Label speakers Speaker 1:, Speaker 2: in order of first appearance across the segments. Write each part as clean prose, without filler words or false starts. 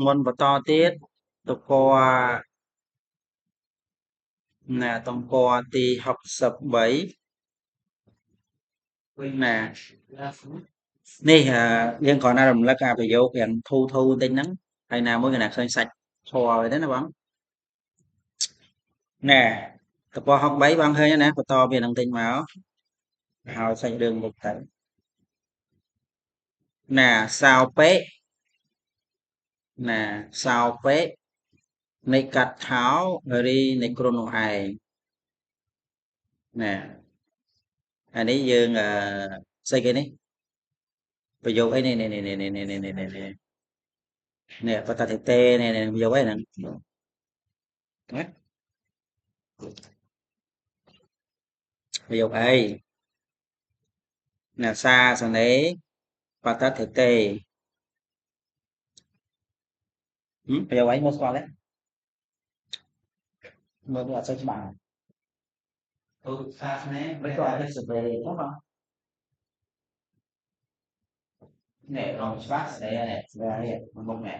Speaker 1: môn vật to tiết tập qua nè tập qua thì học sập bấy nèนี่ยังก่อนหน้าผมแล้วก็ประโยคอย่างthu tin nắng hay nào mỗi người nào khơi sạch thò đấy nó bóng nè tập qua học bấy băng hơi nè to về đồng tin máu hào sạch đường một tấn nè sao pé nè sao péในกัดเท้ารีในกรนหายnè อันนี้យើងស្អីគេនេះប្រយោគអីនេះបតតិតេនេះប្រយោគអីហ្នឹងណាប្រយោគអីណាសាសនេបតតិតេប្រយោគអីមកស្គាល់ទេមើលអត់សូវច្បាស់សាសនេមិនក៏អត់ស្បែហ្នឹងបងនេះរងច្បាស់ស្ដីនេះស្បែនេះមកនេះ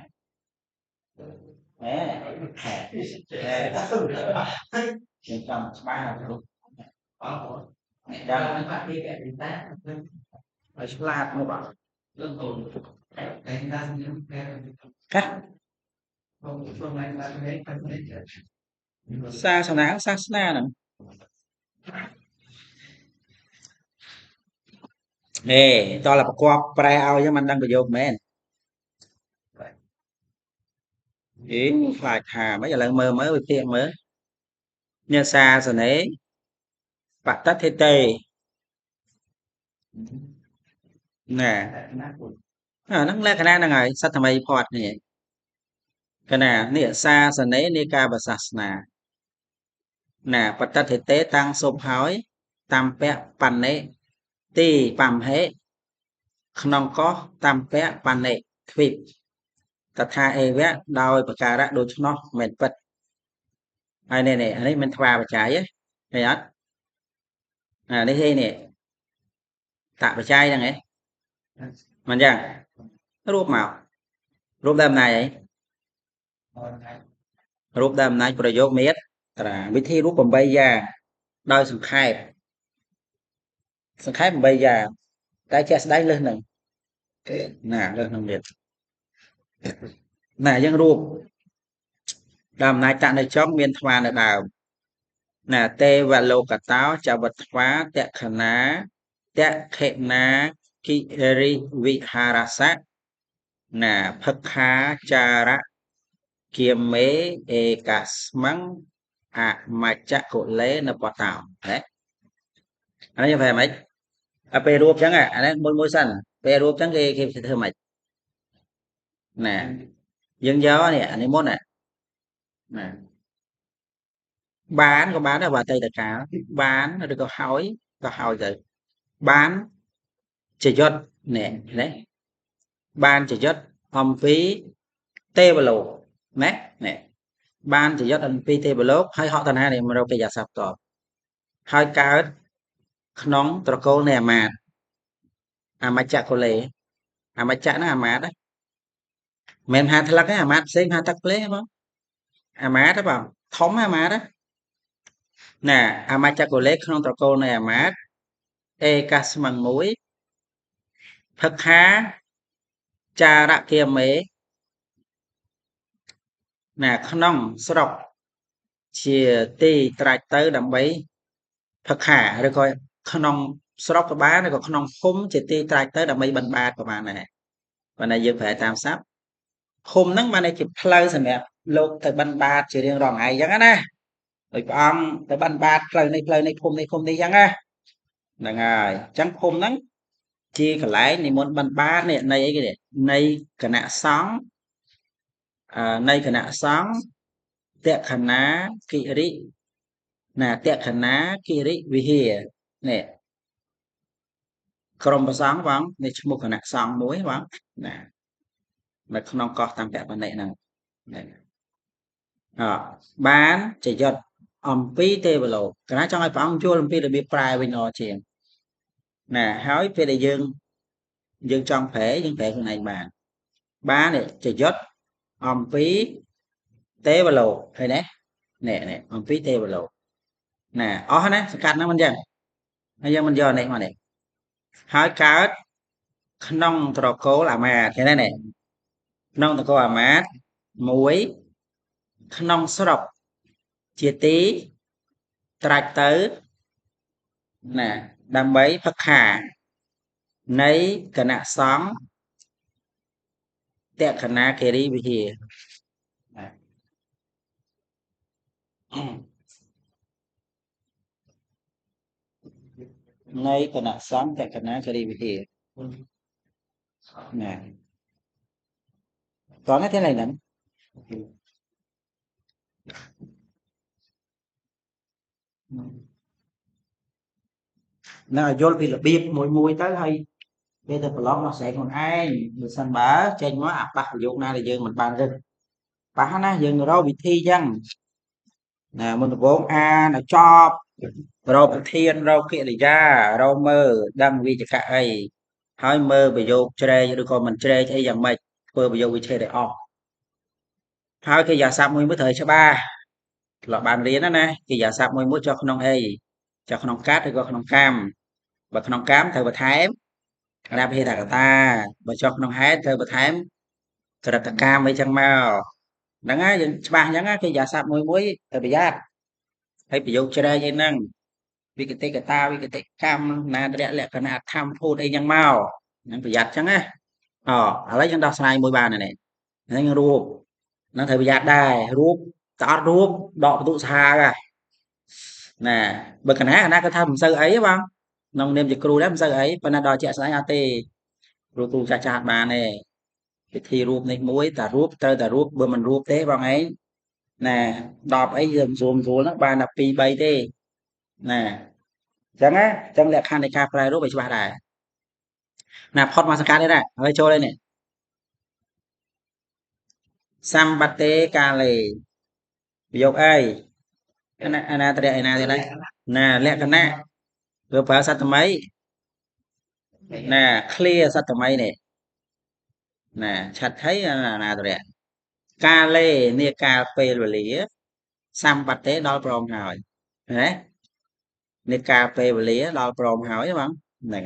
Speaker 1: ខ្ញុំចង់ច្បាស់រូបអត់ដល់មិនបាក់ពីគេតាឲ្យឆ្លាតមកបងរឿងអូនតែណាខ្ញុំគេកាបងបងឡើងឡើងនេះទៅនេះសាសនាហ្នឹងនេះតើប្រកបប្រែឲ្យចឹងមិនដឹងប្រយោគមែនខ្លាចថាមិនឥឡូវមើលវាពាក្យមើលញាសាសនេបតតិតេណែហ្នឹងលក្ខណៈហ្នឹងហើយសត្វថ្មីផាត់នេះកណានេះសាសនេនៃការប្រសាសនាណាបតតិតេតាំងសុបហើយតាមពៈបណ្ណេទីបំហេក្នុងកោះតាមពៈបណ្ណេទ្វីបតថាអេវៈដោយប្រការៈដូច្នោះមិនពិតហើយនេះអានេះមិនថ្វាបច្ច័យទេឃើញអត់នេះទេនេះតបច្ច័យហ្នឹងឯងមិនចឹងរូបមករូបដើមណៃអីរូបដើមណៃប្រយោគមេត្រាវិធីរូប8យ៉ាងដោយសង្ខេប8យ៉ាងតែជាក់ស្ដែងលើសហ្នឹងណាលើសហ្នឹងទៀតណាយើងរូបដើមណៃតនៅចុងមានថ្វានៅដើមណាទេវលោកតោចវត្វាតខណាតខេណាគិរិវិហារសៈណាភឹក្ខាចារៈគៀមេអេកាស្មੰអមច្ចកុលេនបតោហ៎អានេះបែបម៉េចពេលរួបចឹងអានេះមួយសិនពេលរួបចឹងគេធ្វើម៉េចណាយើងយកនេះអានេះមុនណាបានក៏បានដែរបើអតីតកាលបានឬក៏ហើយទៅបានជាយុទ្ធនេះបានជាយុទ្ធអំពីទេវលោកណាបានជាយុទ្ធអំពីទេវលោកហើយហកតណានេះមករកកិច្ចសព្ទតហើយកើតក្នុងត្រកូលនៃអាមាត្យអមច្ចកុលេអមច្ចៈហ្នឹងអាមាត្យមិនហាថ្លឹកទេអាមាត្យផ្សេងហាទឹកភ្លេបងអាមាត្យទេបងធំអាមាត្យណាអមច្ចកុលេក្នុងត្រកូលនៃអាមាត្យអេកាស្មੰមួយភឹក្ខាចារៈគាមេណាក្នុងស្រុកជាទីត្រាច់ទៅដើម្បីភឹក្ខាឬក៏ក្នុងស្រុកក៏បានឬក៏ក្នុងភូមិជាទីត្រាច់ទៅដើម្បីបិណ្ឌបាតក៏បានដែរប៉ុន្តែយើងប្រែតាមស័ព្ទភូមិហ្នឹងបានជាផ្លូវសម្រាប់លោកទៅបិណ្ឌបាតជារៀងរាល់ថ្ងៃអញ្ចឹងណាដោយព្រះអង្គទៅបិណ្ឌបាតផ្លូវនេះភូមិនេះអញ្ចឹងណាហ្នឹងហើយអញ្ចឹងភូមិហ្នឹងជាកន្លែងនិមន្តបិណ្ឌបាតនេះនៃអីគេនៃគណៈសង្ឃតក្ខណាគិរិណាតក្ខណាគិរិវិហារនេះក្រុមព្រះសង្ឃបងនេះឈ្មោះគណៈសង្ឃមួយបងណានៅក្នុងកោះតាមពៈបណ្ណេហ្នឹងបានជាយុទ្ធអំពីទេវលោកគណៈចង់ឲ្យព្រះអង្គយល់អំពីរបៀបប្រែវិញអជាងណាហើយពេលដែលយើងចង់ប្រែខ្លួនឯងបានជាយុទ្ធ អំពីទេវលោកឃើញទេនេះអំពីទេវលោកណាអស់ណាសង្កាត់ហ្នឹងមិនចឹងហើយយើងមិនយកនេះមកនេះហើយកើតក្នុងត្រកូលអាមាត្យឃើញទេនេះក្នុងត្រកូលអាមាត្យមួយក្នុងស្រុកជាទីត្រាច់ទៅណាដើម្បីផឹកខានៃគណៈសង្ឃតក្កណាគិរីវិហារនៃគណៈសង្ឃតក្កណាគិរីវិហារណាតោះនេះthế nàyហ្នឹងណាយល់ពីរបៀបមួយទៅហើយពេលទៅប្រឡងដោះស្រាយខ្លួនឯងបើសិនបើចេញមកអាប៉ះប្រយោគណាដែលយើងមិនបានរឹកប៉ះណាយើងរកវិធីចឹងណាមុនដំបូងអានឲ្យចប់រកប្រធានរកកិរិយារកមើលដឹងវិជ្ជៈអីហើយមើលប្រយោគជ្រែកឬក៏មិនជ្រែកអីយ៉ាងម៉េចធ្វើប្រយោគវិឆេទឲ្យអស់ហើយកិរិយាសព្ទមួយត្រូវច្បាស់ធ្លាប់បានរៀនណាកិរិយាសព្ទមួយចុះក្នុងអីចុះក្នុងកាត់ឬក៏ក្នុងកម្មបើក្នុងកម្មត្រូវបន្ថែមអនាភិហេតុកតាបើចុះក្នុងហេតុត្រូវបន្ថែមចរិតកម្មអីចឹងមកហ្នឹងហើយយើងច្បាស់អញ្ចឹងកិរិយាសព្ទមួយត្រូវប្រយ័ត្នហើយប្រយោគជ្រែកអីហ្នឹងវិកតិកតាវិកតិកម្មណារៈលក្ខណៈធម្មភូតអីចឹងមកហ្នឹងប្រយ័ត្នចឹងណាឥឡូវយើងដោះស្រាយមួយបាននេះហ្នឹងរូបហ្នឹងត្រូវប្រយ័ត្នដែររូបតអត់រូបដកបន្ទុកសាហាវណាបើកណាគាត់ថាមិនសូវអីទេបងក្នុងនាមជាគ្រូដែរមិនសូវអីប៉ុន្តែដល់ជាក់ស្ដែងអត់ទេគ្រូចាស់ចាស់បានទេពិធីរូបនេះមួយតែរូបត្រូវតែរូបបើមិនរូបទេបងឯងណា10អីយើងស្រួលហ្នឹងបានតែ2 3ទេណាអញ្ចឹងណាអញ្ចឹងលក្ខខណ្ឌនៃការប្រែរូបឲ្យច្បាស់ដែរណាផុតមកសង្កាត់នេះដែរហើយចូលđâyនេះសម្បត្តិកាលេប្រយោគអីអនាតរៈឯណាទៀតហើយណាលក្ខណៈវាប្រើសត្វថ្មីណាឃ្លាសត្វថ្មីនេះណាឆាត់ថៃអនាតរៈកាលេនេះកាលពេលវេលាសម្បត្តិដល់ព្រមហើយណានេះកាលពេលវេលាដល់ព្រមហើយបងហ្នឹង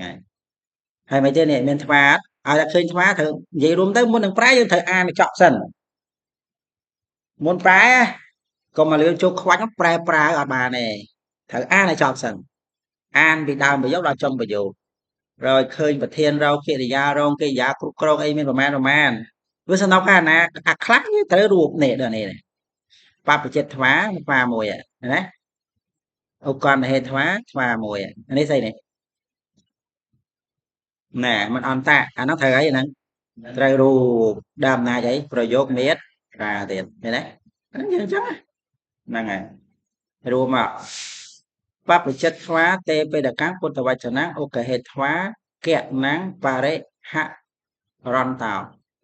Speaker 1: ហើយមិនទេនេះមានថ្មឲ្យតែឃើញថ្មត្រូវនិយាយរួមទៅមុននឹងប្រែយើងត្រូវអានចប់សិនមុនប្រែកុំមកលឿនជោគខ្វាច់ប្រែប្រើអត់បានទេត្រូវអានឲ្យចប់សិនអានពីដើមប្រយោគដល់ចុងប្រយោគរកឃើញប្រធានរកកិរិយារងកិរិយាគ្រប់គ្រងអីមានប្រមាណវាសំដៅថាណាអាខ្លះត្រូវរូបនេះដល់នេះបព្វជិតថ្មាថ្មាមួយណាឧបករណ៍ហេតុថ្មាមួយនេះស្អីនេះណែมันអន្តៈអានោះត្រូវអីហ្នឹងត្រូវរូបដើមអំណាចអីប្រយោគមេត្រាទៀតឃើញទេហ្នឹងយើងអញ្ចឹងហ្នឹងហើយរួមមកបព្វជិតថ្វាទេបេដកੰពុទ្ធវចនៈឧកហេថ្វាកៈណੰបរិហរន្តោ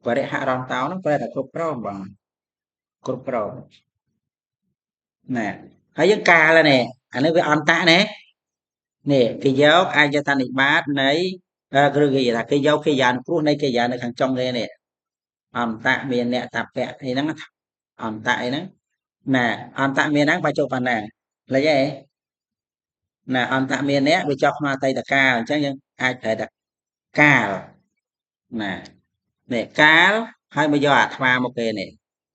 Speaker 1: បរិហរន្តោហ្នឹងប្រែតែគ្រប់គ្រងបងគ្រប់គ្រងណែហើយយើងកាលនេះអានេះវាអន្តៈណានេះគេយកអាយតនិបាតនៃគឺគេថាគេយកកិរិយានុគ្រោះនៃកិរិយានៅខាងចុងនេះអន្តៈមានអ្នកតពៈអីហ្នឹងអន្តៈអីហ្នឹងណាអន្តៈមានហ្នឹងបញ្ចុប្បន្នណាលេចទេណាអន្តៈមានអ្នកវាចប់ក្នុងអតីតកាលអញ្ចឹងយើងអាចប្រែថាកាលណានេះកាលហើយមកយកអាថ្មមកគេនេះ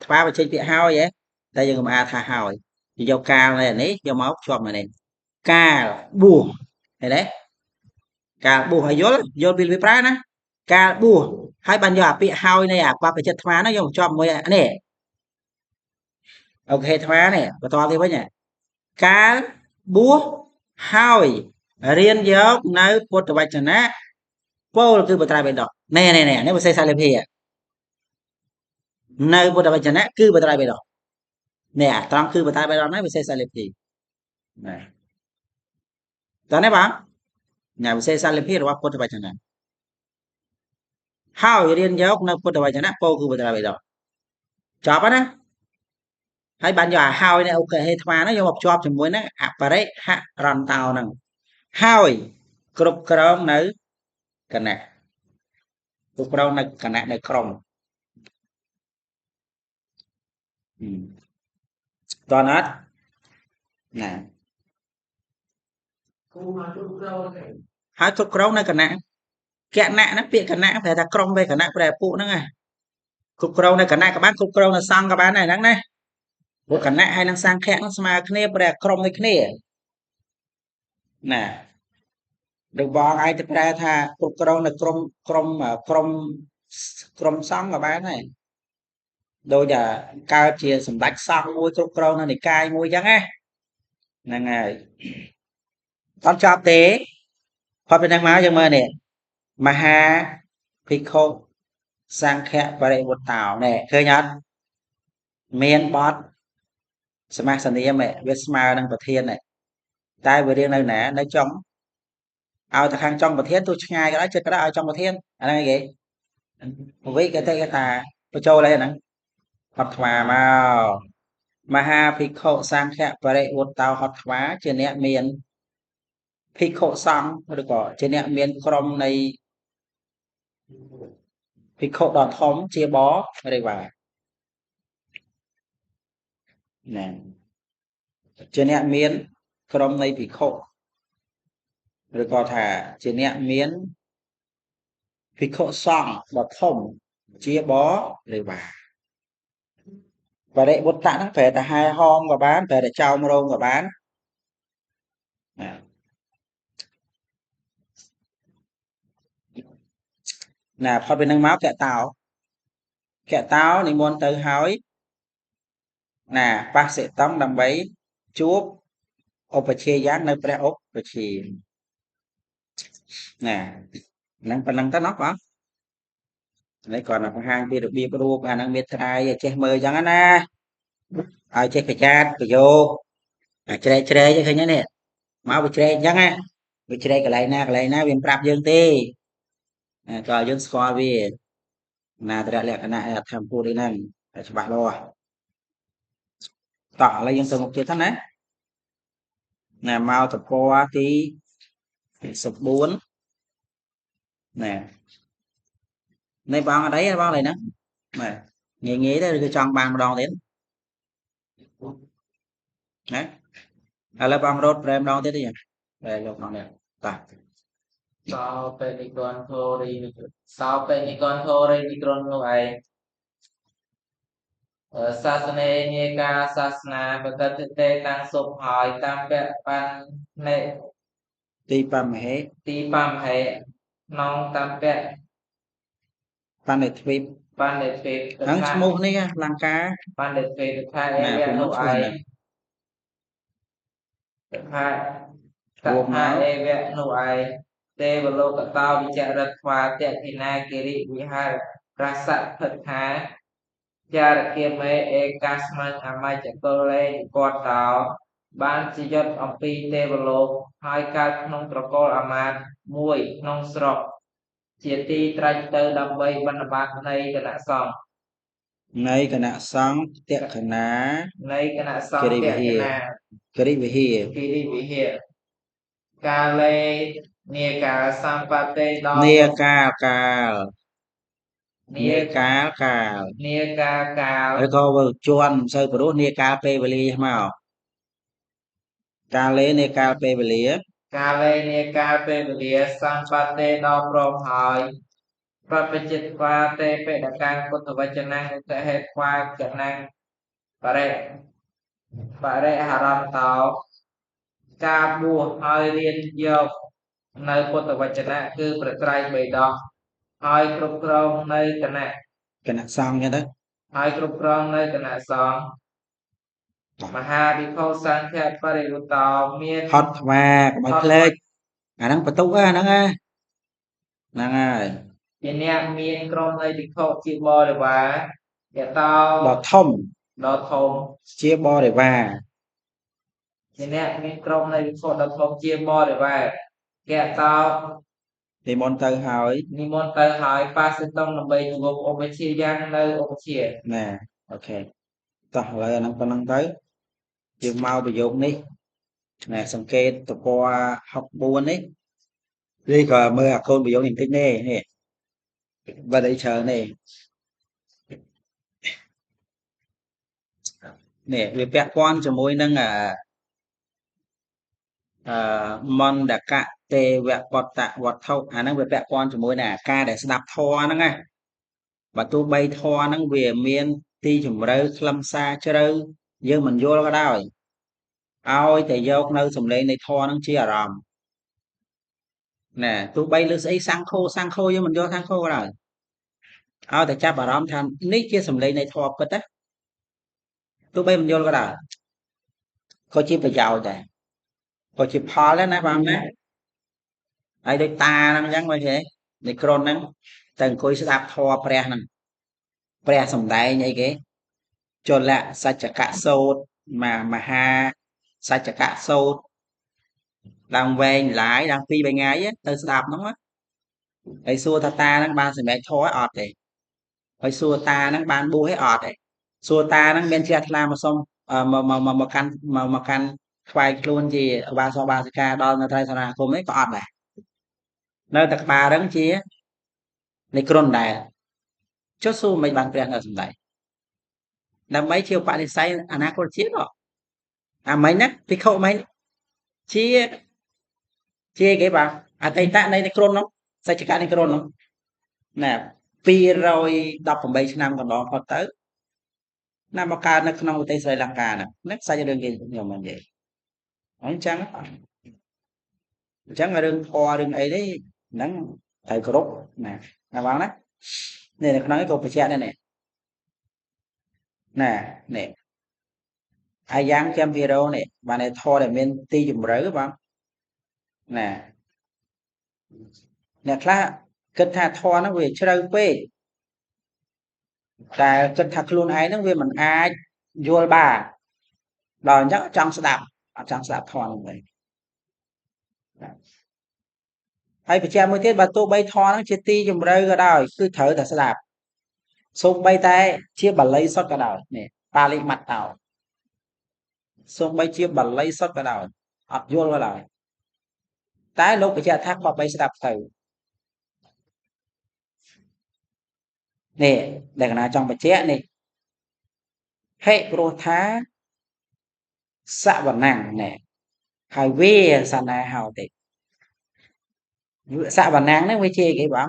Speaker 1: ថ្មបញ្ចេញពាក្យហើយតែយើងកុំអាថាហើយយកកាលនេះយកមកភ្ជាប់មកនេះកាលបួសឃើញទេកាលបួសឲ្យយល់ពីវាប្រើណាកាលបួសហើយបានយកអាពាក្យហើយនៃអាបព្វជិតថ្មហ្នឹងយកមកភ្ជាប់មួយនេះអូខេថ្មនេះបន្តទៀតវិញកាលបួសហើយរៀនយកនៅពុទ្ធវចនៈពោលគឺបត្រៃបិដកនេះនេះវិសេសលិភិនៅពុទ្ធវចនៈគឺបត្រៃបិដកនេះត្រង់គឺបត្រៃបិដកនេះវិសេសលិភិណាតើនេះបងណាវិសេសលិភិរបស់ពុទ្ធវចនៈហើយរៀនយកនៅពុទ្ធវចនៈពោលគឺបត្រៃបិដកចប់ណាហើយបានយកអាហើយនេះអូខេហេថ្មហ្នឹងយកមកភ្ជាប់ជាមួយនឹងអបរិហរន្តោហ្នឹងហើយគ្រប់គ្រងនៅគណៈគ្រប់គ្រងនៅគណៈនៅក្រុម តើអត់ណាហើយគ្រប់គ្រងនៅគណៈគណៈហ្នឹងពាក្យគណៈប្រែថាក្រុមវេគណៈប្រែពួកហ្នឹងណាគ្រប់គ្រងនៅគណៈក៏បានគ្រប់គ្រងនៅសង្ឃក៏បានដែរហ្នឹងណាព្រោះគណៈហើយនឹងសង្ឃៈហ្នឹងស្មើគ្នាប្រែក្រុមដូចគ្នាណាឬបងឯងទៅប្រែថាគ្រប់គ្រងនៅក្រុមសង្ឃក៏បានដែរដូចតែកើតជាសម្ដេចសង្ឃមួយគ្រប់គ្រងនៅនិកាយមួយអញ្ចឹងណាហ្នឹងហើយអត់ចប់ទេផុតពីហ្នឹងមកយើងមើលនេះមហាភិក្ខុសង្ឃៈបរិវត្តោនេះឃើញអត់មានបទសមាសនាមវាស្មើនឹងប្រធានតែវារៀងនៅណានៅចុងឲ្យតែខាងចុងប្រធានទោះឆ្ងាយក៏ដោយចិត្តក៏ដោយឲ្យចុងប្រធានអាហ្នឹងគេវិកតិគេថាបញ្ចូលអីហ្នឹងហត់ថ្វាមកមហាភិក្ខុសង្ឃៈបរិវត្តោហត់ថ្វាជាអ្នកមានភិក្ខុសង្ឃឬក៏ជាអ្នកមានក្រុមនៃភិក្ខុដ៏ធំជាបរិវារណាជាអ្នកមានក្រុមនៃភិក្ខុឬក៏ថាជាអ្នកមានភិក្ខុសង្ឃដ៏ធំជាបរិវារបរិវត្តៈហ្នឹងប្រែតែហែហោមក៏បានប្រែតែចោមរោងក៏បានណាផុតពីនឹងមកកតោនិមន្តទៅហើយណាបសិតំដើម្បីជួបឧបជាយ៉ាងនៅព្រះឧបជាណាហ្នឹងប៉ុណ្ណឹងទៅណោះបងនេះគាត់នឹងបង្ហាញពីរបៀបរូបអាហ្នឹងមេត្រាយចេះមើលអញ្ចឹងណាឲ្យចេះប្រកាសប្រយោគជ្រែកឃើញទេនេះមកវាជ្រែកអញ្ចឹងណាវាជ្រែកកន្លែងណាវាប្រាប់យើងទេក៏យើងស្គាល់វាណាតរលក្ខណៈអធម្មពុរីហ្នឹងច្បាស់លាស់តោះឥឡូវយើងទៅមុខទៀតទៅណាមកតពណ៌ទី14ណានៃបងអត់អីបងឡើយហ្នឹងងាយទៅឬក៏ចង់បានម្ដងទៀតណាឥឡូវបងរត់ប្រែម្ដងទៀតទេប្រែលោកបងនេះតោះសោពេនិកនធោរីនិក្រននោះឯងសាសនាញាការសាសនាបកតិទេតាំងសុបហើយតាមពៈបាននៃទីបំហេក្នុងតាមពៈបាននៃទ្វីបហ្នឹងឈ្មោះនេះលង្កាបាននៃទ្វីបថាអេវៈនោះឯងថាអេវៈនោះឯងទេវលោកតោវិចរិតថ្វាតេធិណាគិរិវិហាររសៈភិក្ខាចារគាមេឯកាស្មិអមច្ចកុលេគាត់តោបានជាយុទ្ធអំពីទេវលោកហើយកើតក្នុងត្រកូលអាមាត្យមួយក្នុងស្រុកជាទីត្រាច់ទៅដើម្បីបណ្ឌបាតនៃគណៈសង្ឃតេខណានៃគណៈសង្ឃតេខណាគិរិវិហារកាលេនេកាសម្បត្តិដល់នេកាកាលហើយក៏វាជន់មិនសូវព្រោះនេកាលពេលវេលាមកកាលេនេកាលពេលវេលាសម្បត្តិដល់ព្រមហើយប្រពจิตវាទេបេដកាំពុទ្ធវចនាឧត្តហេតុវាកណាំងបរិហរន្តោការបួសហើយរៀនយកនៅពុទ្ធវចនៈគឺប្រត្រៃបិដកហើយគ្រប់គ្រងនៅគណៈសង្ឃចឹងទៅហើយគ្រប់គ្រងនៅគណៈសង្ឃមហាវិភោសង្ឃៈបរិវត្តោមានហត់ថ្វាកុំឲ្យភ្លេចអាហ្នឹងបន្ទុកហ្នឹងហើយជាអ្នកមានក្រុមនៃភិក្ខុជាបរិវារយតោដ៏ធំជាបរិវារជាអ្នកមានក្រុមនៃភិក្ខុដ៏ធំជាបរិវារកតោនិមន្តទៅហើយបាសិតងដើម្បីជួបឧបជាយ៉ាងនៅឧបជាណាអូខេតោះឥឡូវអាហ្នឹងប៉ុណ្ណឹងទៅយើងមកប្រយោគនេះណាសង្កេតតពណ៌64នេះក៏មើលអាកូនប្រយោគនេះបន្តិចនេះបាត់អីច្រើននេះ nè về bẹt quan cho môi nângมอนดากะเตวะปตะวัฏเท่าอันนั้นเวแปะปอนสมมุติน่ะกาได้สดับทอนั่นไงบัดตัวใบทอนั่นเวียเมียนตีจุ่มเรือคลำซาเจริญយើងមិនយល់ក៏ដោយឲ្យតែយកនៅសម្លេងនៃធរហ្នឹងជាអារម្មណ៍ណែទោះបីលើស្អីសាំងខូយើងមិនយល់សាំងខូក៏ដោយឲ្យតែចាប់អារម្មណ៍ថានេះជាសម្លេងនៃធរពិតណាទោះបីមិនយល់ក៏ដោយក៏ជាប្រយោជន៍ដែរក៏ជាផលដែរណាបងណាហើយដូចតាហ្នឹងអញ្ចឹងមើលទេនៃក្រុនហ្នឹងតែអង្គុយស្ដាប់ធម៌ព្រះហ្នឹងព្រះសំដែងអីគេចលៈសច្ចកៈសូត្រមហាសច្ចកៈសូត្រឡើងវែងឡាយឡើង2 3ថ្ងៃទៅស្ដាប់ហ្នឹងហើយសួរថាតាហ្នឹងបានសម្រេចធម៌អត់ទេហើយសួរតាហ្នឹងបានបួសទេអត់ទេសួរតាហ្នឹងមានជ្រះថ្លាមកសុំមកកាន់ខ្វាយខ្លួនជាឧបាសកបាសិកាដល់នៅត្រៃសនាគមនេះក៏អត់ដែរនៅតែក្បាលរឹងជានៃក្រុនដែរចុះសួរមិនបានព្រះនៅសំដែងដើម្បីជាបដិស័យអនាគតជាតិអាមិញណាភិក្ខុមិញជាគេបាទអតីតនៃក្រុននោះសច្ចកៈនៃក្រុននោះណែ218ឆ្នាំកន្លងផុតទៅណាមកកើតនៅក្នុងប្រទេសស្រីលង្កាហ្នឹងសាច់រឿងគេខ្ញុំមិននិយាយអញ្ចឹងរឿងធម៌រឿងអីទេហ្នឹងត្រូវគ្រប់ណាបងណានេះនៅក្នុងនេះក៏បញ្ជាក់ដែរនេះនេះអាយ៉ាងចាំពីរោនេះបានតែធម៌ដែលមានទីជម្រៅបងណាអ្នកខ្លះគិតថាធម៌ហ្នឹងវាជ្រៅពេកតែគិតថាខ្លួនឯងហ្នឹងវាមិនអាចយល់បានដល់អញ្ចឹងចង់ស្ដាប់អត់ចង់ស្ដាប់ធម៌ហ្នឹងវិញហើយបញ្ជាក់មួយទៀតបើទោះបីធម៌ហ្នឹងជាទីជម្រៅក៏ដោយគឺត្រូវតែស្ដាប់សូម្បីតែជាបាលីសុទ្ធក៏ដោយនេះបាលីម៉ាត់តោសូម្បីជាបាលីសុទ្ធក៏ដោយអត់យល់ក៏ដោយតែលោកបញ្ជាក់ថាបើបីស្ដាប់ទៅនេះដែលកណាចង់បញ្ជាក់នេះហេព្រោះថាសវណ្ណណែហើយវាសនាហៅទេសវណ្ណហ្នឹងវាជាគេបង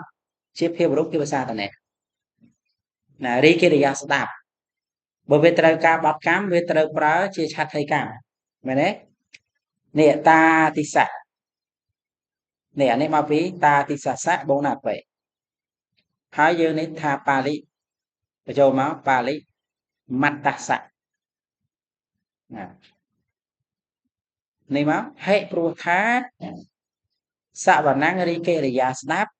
Speaker 1: ជាភាពរូបជាភាសាតនេះណារីកិរិយាស្ដាប់បើវាត្រូវការបត់កម្មវាត្រូវប្រើជាឆដ្ឋីកម្មមែនទេនេះតាទិសៈនេះអានេះមកពីតាទិសសៈបងណាពេហើយយើងនេះថាបាលីបញ្ចូលមកបាលីមត្តសៈនេះមកហេព្រោះថាសវណ្ណរីកិរិយាស្ដាប់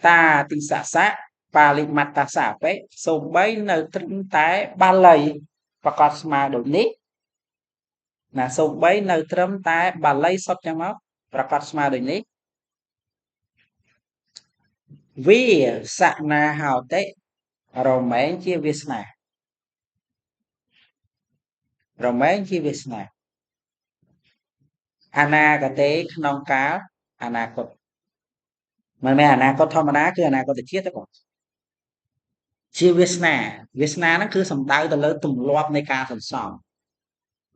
Speaker 1: តាទិសសៈបាលីមត្តសៈពេសូម្បីនៅត្រឹមតែបាលីប្រកាសស្មើដូចនេះណាសូម្បីនៅត្រឹមតែបាលីសុទ្ធចឹងមកប្រកាសស្មើដូចនេះវាសនាហោតិរមែងជាវាសនារមែងជាវាសនាអនាគតេក្នុងកាលអនាគតមិនមែនអនាគតធម្មតាគឺអនាគតជាតិទេបងជាវាសនាហ្នឹងគឺសំដៅទៅលើទម្លាប់នៃការសន្សំ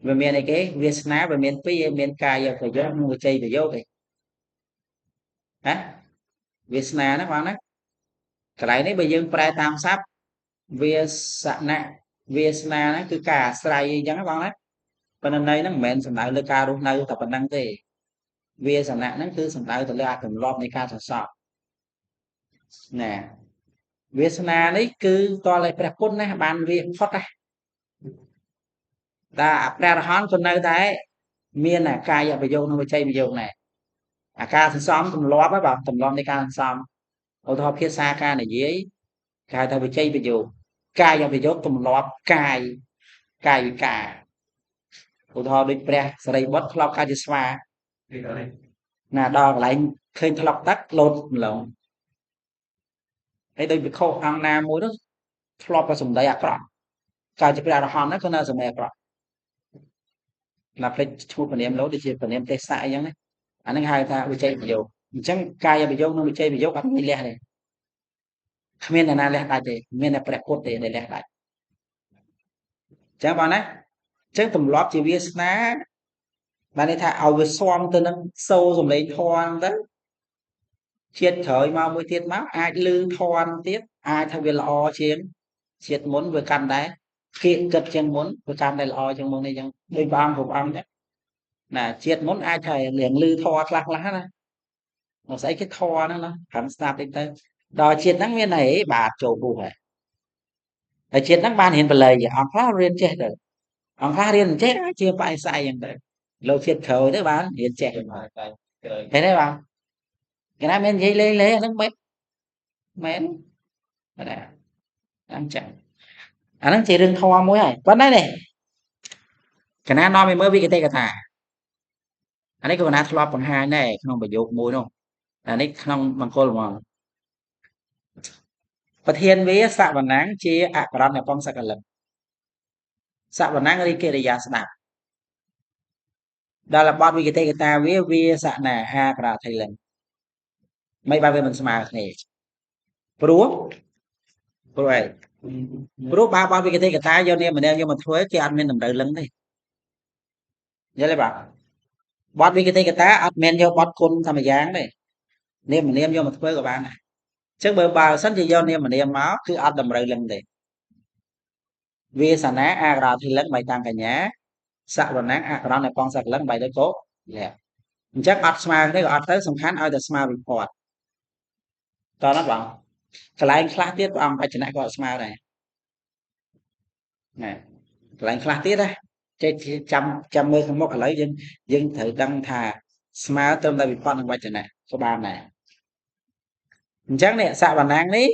Speaker 1: វាមានអីគេវាសនាវាមានពីរមានកាយប្រយោគនិងវិច័យប្រយោគឯណាវាសនាណាបងណាកន្លែងនេះបើយើងប្រែតាមស័ព្ទវាសនាវាសនាហ្នឹងគឺការអាស្រ័យអញ្ចឹងបងណាប៉ុន្តែន័យហ្នឹងមិនមែនសំដៅលើការរស់នៅតែប៉ុណ្្នឹងទេវាសនាហ្នឹងគឺសំដៅទៅលើអាទម្លាប់នៃការសន្សំណាវាសនានេះគឺតលឲ្យព្រះគុណណាបានវាផុតណាតែព្រះរហន្តក៏នៅតែមានអាកាយប្រយោគនិងវិច័យប្រយោគដែរអាការសន្សំទម្លាប់ហ្នឹងបាទទម្លាប់នៃការសន្សំឧទាហរណ៍ភាសាការនិយាយគេហៅថាវិច័យប្រយោគកាយប្រយោគទម្លាប់កាយវិការឧទាហរណ៍ដូចព្រះសរិបុត្រធ្លាប់កាយជាស្វាណាដល់កន្លែងឃើញថ្លុកទឹកលោតម្លងហើយដូចវិខុអង្គណាមួយនោះធ្លាប់តែសំដីអាក្រក់កាលជាព្រះអរហន្តហ្នឹងគឺនៅសំដីអាក្រក់ណាភ្លេចឈ្មោះព្រានាមលោដូចជាព្រានាមទេសៈអីចឹងណាអាហ្នឹងហៅថាវិច័យប្រយោគអញ្ចឹងកាយប្រយោគនិងវិច័យប្រយោគអត់មានលះទេគ្មានអ្នកណាលះដាច់ទេមានតែព្រះពុទ្ធទេដែលលះដាច់ chẳng bạn đấy chẳng tùm lót chỉ viết ná bạn ấy thà ao về xoom từ nâng sâu dùng lấy thoan đó chiết khởi mau mới tiết máu ai lương thoan tiết ai thay vì lo chiến chiết muốn vừa căn đấy kiện cật chân muốn vừa căn đây lo chân muốn này chẳng đôi bam phục âm đấy là chiết muốn ai thầy liền lư thoa lạc lá này nó sẽ cái thoa nó hắn snap đến tới đòi chiết nắng nguyên này bà chỗ bù hả ở chiết nắng ban hiện về lời gì ông khá riêng chết rồi ông khá riêng chết chưa phải saiอย่างđấy lâu chiết khởi đấy bạn hiện chết thế đấy bạn cái này mình dây lấy nó mến nè đang chẳng nó chỉ rừng thoa muối này vẫn đấy này cái này nó mới bị cái tê cái thả anh ấy có nát lọp bằng hai này không phải dục muối đâu anh ấy không bằng cô mà ប្រធានវាសវណ្ណាំងជាអក្សរនៃពងសកលឹមសវណ្ណាំងរីកិរិយាស្ដាប់ដល់បទវិគតិកតាវាសនាអាក្រាថៃលឹមមិនបើវាមិនស្មើគ្នាព្រោះព្រោះអីព្រោះបើបទវិគតិកតាយកនាមម្នាក់យកមកធ្វើគេអត់មានតម្រូវលឹងទេយល់ទេបាទបទវិគតិកតាអត់មានយកបទគុណតែម្យ៉ាងទេនាមយកមកធ្វើក៏បានដែរអញ្ចឹងបើសិនជាយកនាមមកគឺអត់តម្រូវលឹងទេវាសនាអាក្រាថៃលឹមបីតាមកញ្ញាសវណ្ណាំងអក្សរនៃពងសកលឹមបីទៅក៏លះអញ្ចឹងអត់ស្មើគ្នាក៏អត់ទៅសំខាន់ឲ្យតែស្មើវិភ័តតើណាបងកន្លែងខ្លះទៀតព្រះអង្គបច្ចនៈក៏អត់ស្មើដែរណាកន្លែងខ្លះទៀតណាចេះចាំមើលខាងមុខឥឡូវយើងត្រូវដឹងថាស្មើត្រឹមតែវិភ័តនិងវចនៈក៏បានដែរអញ្ចឹងនេះសវណ្ណាំងនេះ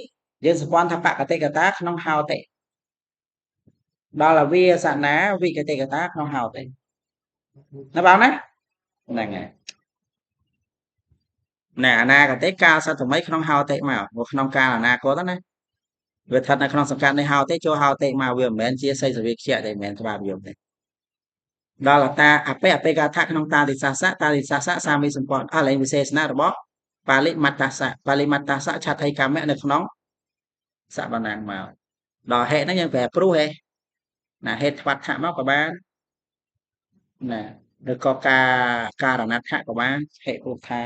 Speaker 1: យើងសម្ព័ន្ធថាបកតិកតាក្នុងហោតិដល់វាសនាវិកតិកតាក្នុងហោតិណាបងណាហ្នឹងហើយណែអនាគតកាលសត្វថ្មីក្នុងហោតិមកក្នុងកាលអនាគតណាវាស្ថិតនៅក្នុងសង្កាត់នៃហោតិចូលហោតិមកវាមិនមែនជាសីសវិខ្យៈទេមិនមែនក្បាលយមទេដល់តាអបេកាថាក្នុងតាទិសាសៈសាមីសម្ព័ន្ធអលែងវិសេសនារបស់បាលិមត្តាសៈឆដ្ឋីកម្មៈនៅក្នុងសវណ្ណាំងមកដល់ហេតុហ្នឹងយើងប្រែព្រោះហេណាហេតុថ្វាត់ថៈមកក៏បានណាឬក៏ការណដ្ឋៈក៏បានហេតុព្រោះថា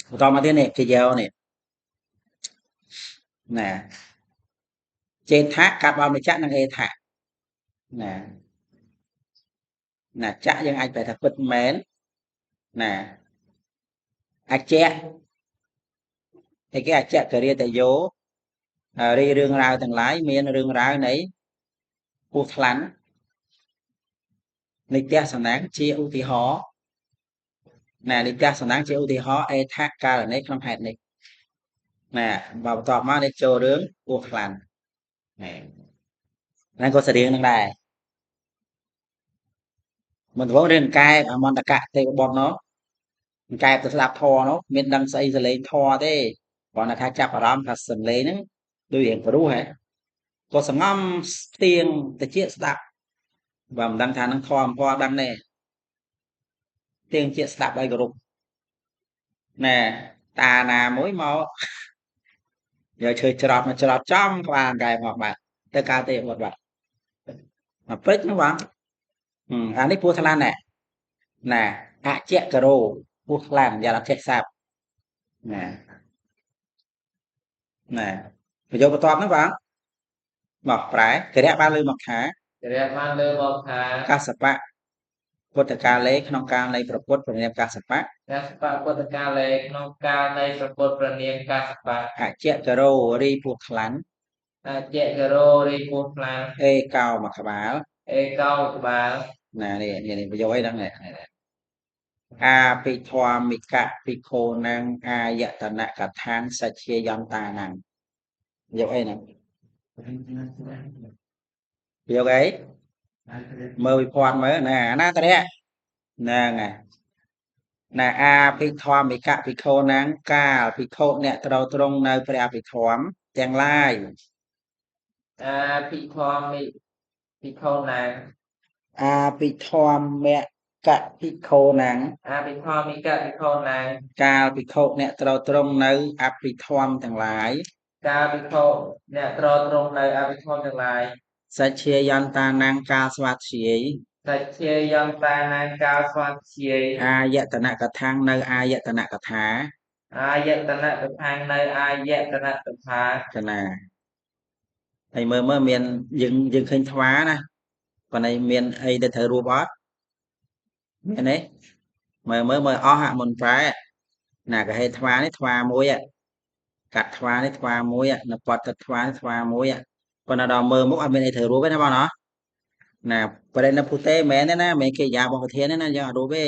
Speaker 1: បន្តមកទៀតនេះគេយកនេះណាចេតៈកាត់បោមចៈនិងអេថៈណាចៈយើងអាចប្រែថាពិតមែនណាអច្ចៈឯគេអច្ចៈករិយតយោរីរឿងរ៉ាវទាំងឡាយមានរឿងរ៉ាវនៃពស់ថ្លាន់និត្យសនាងជាឧទាហរណ៍ណានិត្យសនាងជាឧទាហរណ៍អេថៈករណីក្នុងហេតុនេះណាបើបន្តមកនេះចូលរឿងពស់ថ្លាន់ហ្នឹងក៏ស្រៀងនឹងដែរមិនធ្វើរឿងកែបអមន្តកៈទេវបុត្រនោះកែបទៅស្ដាប់ធរនោះមានដឹងស្អីសលេងធរទេគ្រាន់តែថាចាប់អារម្មណ៍ថាសលេងហ្នឹងដូចរៀងព្រោះហ៎ក៏សងំស្ទៀងតិចស្ដាប់បើមិនដឹងថានឹងធរអំពណ៌ដឹងទេទៀងជាស្ដាប់ឲ្យគោរពណែតាណាមួយមកយកឈើច្រត់មកច្រត់ចំក្បាលកែមកបាទទៅកាលទេវត្តបាទមកពេចហ្នឹងបងអានេះពស់ថ្លាន់ណាអច្ចៈករោពស់ថ្លាន់យ៉ាងអចេះសាប់ណាប្រយោគបន្ទាប់ហ្នឹងបងមកប្រែគរៈបានលើមកថាកសបៈពុទ្ធកាលេក្នុងកាលនៃប្រពុតព្រះនាមកសបៈពុទ្ធកាលេក្នុងកាលនៃប្រពុតព្រះនាមកសបៈអច្ចៈករោរីពស់ថ្លាន់អេកោមកក្បាលណានេះប្រយោគអីហ្នឹងអាភិធម្មិកៈភិក្ខូណាំងអាយតនកថាងសច្ឆេយន្តាណាំងប្រយោគអីហ្នឹងប្រយោគអីមើលវិភ័ណ្ឌមើលណាអនាតរៈហ្នឹងណាអាភិធម្មិកៈភិក្ខូណាំងកាលភិក្ខុអ្នកត្រូវត្រង់នៅព្រះអភិធម្មទាំងឡាយអាភិធម្មិភិក្ខូណាំងអាភិធម្មកៈភិក្ខូណាំងកាលភិក្ខុអ្នកត្រូវត្រង់នៅអភិធម្មទាំងឡាយ
Speaker 2: ការវិខអ្នកត្រត្រង់នៅអវិខទាំងឡាយ
Speaker 1: សច្ឆាយន្តានាងការស្វាធ្យាយ
Speaker 2: សច្ឆាយន្តានាងការស្វាធ្យាយ
Speaker 1: អាយតនកថាងនៅអាយតនកថា
Speaker 2: អាយតនកថានៅអាយតនកថា
Speaker 1: កណាហើយមើលមានយើងឃើញថ្វាណាប៉ុន្តែមានអីទៅត្រូវរួបអត់មានទេមើលអស់ហាក់មុនប្រែណាក៏ហេតុថ្វានេះថ្វាមួយកាត់ថ្វានេះថ្វាមួយនៅពតទឹកថ្វានេះថ្វាមួយប៉ុន្តែដល់មើលមុខអត់មានអីត្រូវរួបទេណាបងណាណាបរិណពុទេមែនទេណាមិនគេយ៉ារបស់ប្រធានទេណាយើងអត់រួបទេ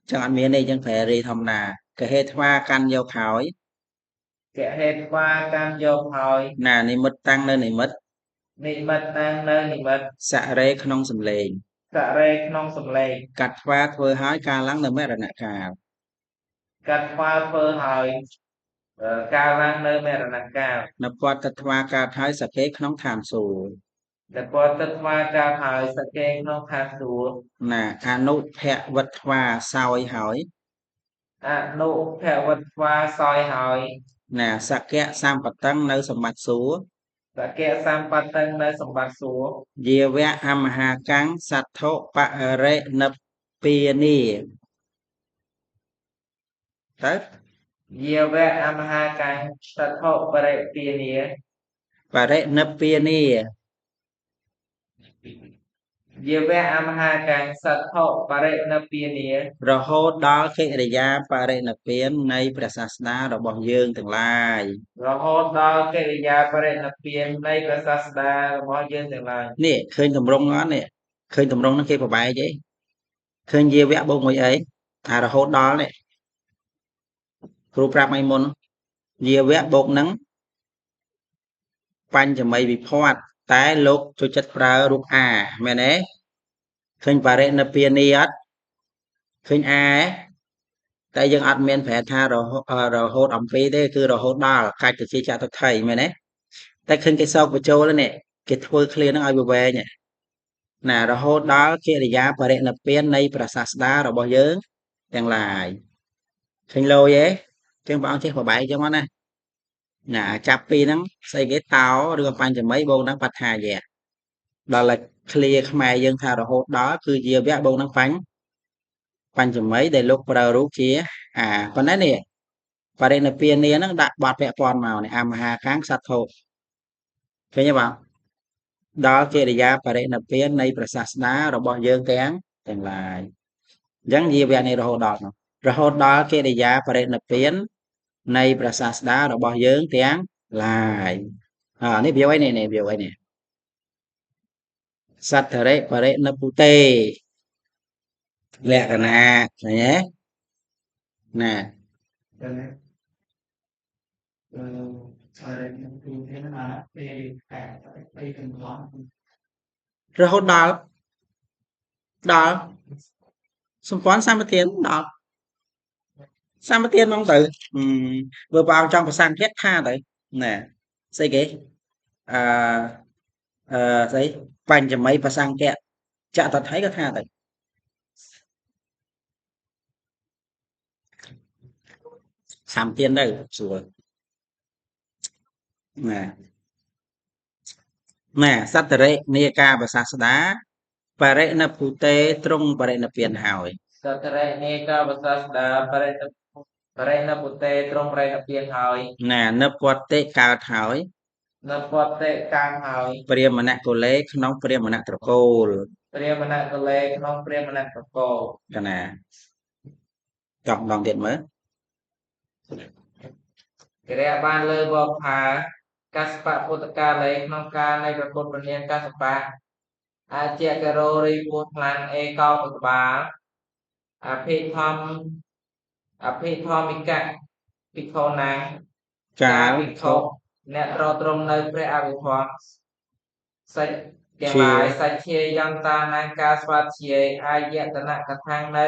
Speaker 1: ចឹងអត់មានទេចឹងប្រែរីធម្មតាក៏ហេតុថ្វាកាន់យកហើយក
Speaker 2: ហេតុថ្វាកាន់យកហើយ
Speaker 1: ណានិមិត្តតាំងនៅនិមិត្ត
Speaker 2: និមិត្តតាំងនៅនិមិត្ត
Speaker 1: សរេក្នុងសំឡេង
Speaker 2: សរេក្នុងសំឡេង
Speaker 1: កាត់ថ្វាធ្វើឲ្យការឡើងនៅមរណកាល
Speaker 2: កាត់ថ្វាធ្វើហើយការឡើងនៅមរណកាល
Speaker 1: នពតថ្វាកើតហើយសកេក្នុងឋានសួគ៌
Speaker 2: តែពតទឹកថ្វាការហើយសកេក្នុងឋានសួគ៌
Speaker 1: ណាអនុភវត្ថ្វាសោយហើយ
Speaker 2: អនុភវត្វាសោយហើយ
Speaker 1: ណាសក្យសម្បតឹងនៅសម្បត្តិសួគ៌
Speaker 2: សក្យសម្បត្តិនៅសម្បត្តិសួគ៌
Speaker 1: យាវៈអមហាកាំងសទ្ធុបរិនិព្វានីទៅ
Speaker 2: យាវៈអមហាកាំងសទ្ធុបរិពានា
Speaker 1: បរិនិព្វានី
Speaker 2: យាវៈអមហាកាំងសទ្ធុបរិនិពានា
Speaker 1: រហូតដល់កិរិយាបរិនិព្វាននៃព្រះសាស្តារបស់យើងទាំងឡាយ
Speaker 2: រហូតដល់កិរិយាបរិនិព្វាននៃព្រះសាស្តារបស់យើងទាំងឡាយ
Speaker 1: នេះឃើញតម្រងអត់នេះឃើញតម្រងហ្នឹងគេប្របែកអីឃើញយាវៈបូកមួយអីថារហូតដល់នេះគ្រូប្រាប់ឲ្យមុនយាវៈបូកនឹងបញ្ចមីវិភ័តតែលោកចូលចិត្តប្រើរូបអាមែនទេឃើញបរិនិព្វានីអត់ឃើញអាតែយើងអត់មានប្រែថារហូតអំពីទេគឺរហូតដល់កាច់ទៅជាចតុថីមែនទេតែឃើញគេសោកបញ្ចូលនេះគេធ្វើឃ្លានឹងឲ្យវែងណារហូតដល់កិរិយាបរិនិព្វាននៃព្រះសាស្តារបស់យើងទាំងឡាយឃើញលយទេចឹងព្រះអង្គចេះបបែកចឹងមកណាណាចាប់ពីហ្នឹងស្អីគេតោឬក៏បញ្ចមីបូកនឹងបច្ឆាយៈដល់តែឃ្លាខ្មែរយើងថារហូតដល់គឺជាវៈបូកនឹងបញ្ចមីដែលលោកប្រើរូបជាអាប៉ុន្តែនេះបរិនិព្វានាហ្នឹងដាក់បទពាក់ព័ន្ធមកនេះអមហាកាំងសត្ថុឃើញទេបងដល់កិរិយាបរិនិព្វាននៃព្រះសាស្តារបស់យើងទាំងឡាយអញ្ចឹងជាវៈនេះរហូតដល់នោះរហូតដល់កិរិយាបរិនិព្វាននៃព្រះសាស្តារបស់យើងទាំងឡាយនេះវាអីនេះវាអីនេះសទ្ធរិបរិនិពុទេលក្ខណៈឃើញទេណារហូតដល់សម្ព័ន្ធសម្បទានដល់សម្បទានហ្មងទៅបើព្រះអង្គចង់ប្រសាងភៈថាទៅណាស្អីគេអឺស្អីបញ្ចមីប្រសង្កៈចតថៃក៏ថាទៅសម្បទានទៅស្រួលណាសត្តរិនេកាបសាស្តាបរិណពុទេទ្រង់បរិណព្វានហើយ
Speaker 2: សត្តរិនេកាបសាស្តាបរិណពុទេទ្រង់បរិណព្វានហើយ
Speaker 1: ណានិពតិកើតហើយ
Speaker 2: និពតិកើតហើយ
Speaker 1: ព្រាហ្មណកុលេក្នុងព្រាហ្មណត្រកូល
Speaker 2: ព្រាហ្មណកុលេក្នុងព្រាហ្មណត្រកូល
Speaker 1: កណាចង់ម្ដងទៀតមើល
Speaker 2: គេរះបានលើបបថាកសបៈពុទ្ធកាលេក្នុងកាលនៃព្រះពុទ្ធព្រះនាងកសបៈអាចករោរីពោះខ្លាំងអេកោបកបាលអភិធម្មមិកៈភិក្ខុណា
Speaker 1: កាល
Speaker 2: ភិក្ខុអ្នកត្រង់នៅព្រះអភិធម្មសិទ្ធទាំងឡាយសច្ឆេយន្តានាការស្វាធ្យាយអាយតនកថានៅ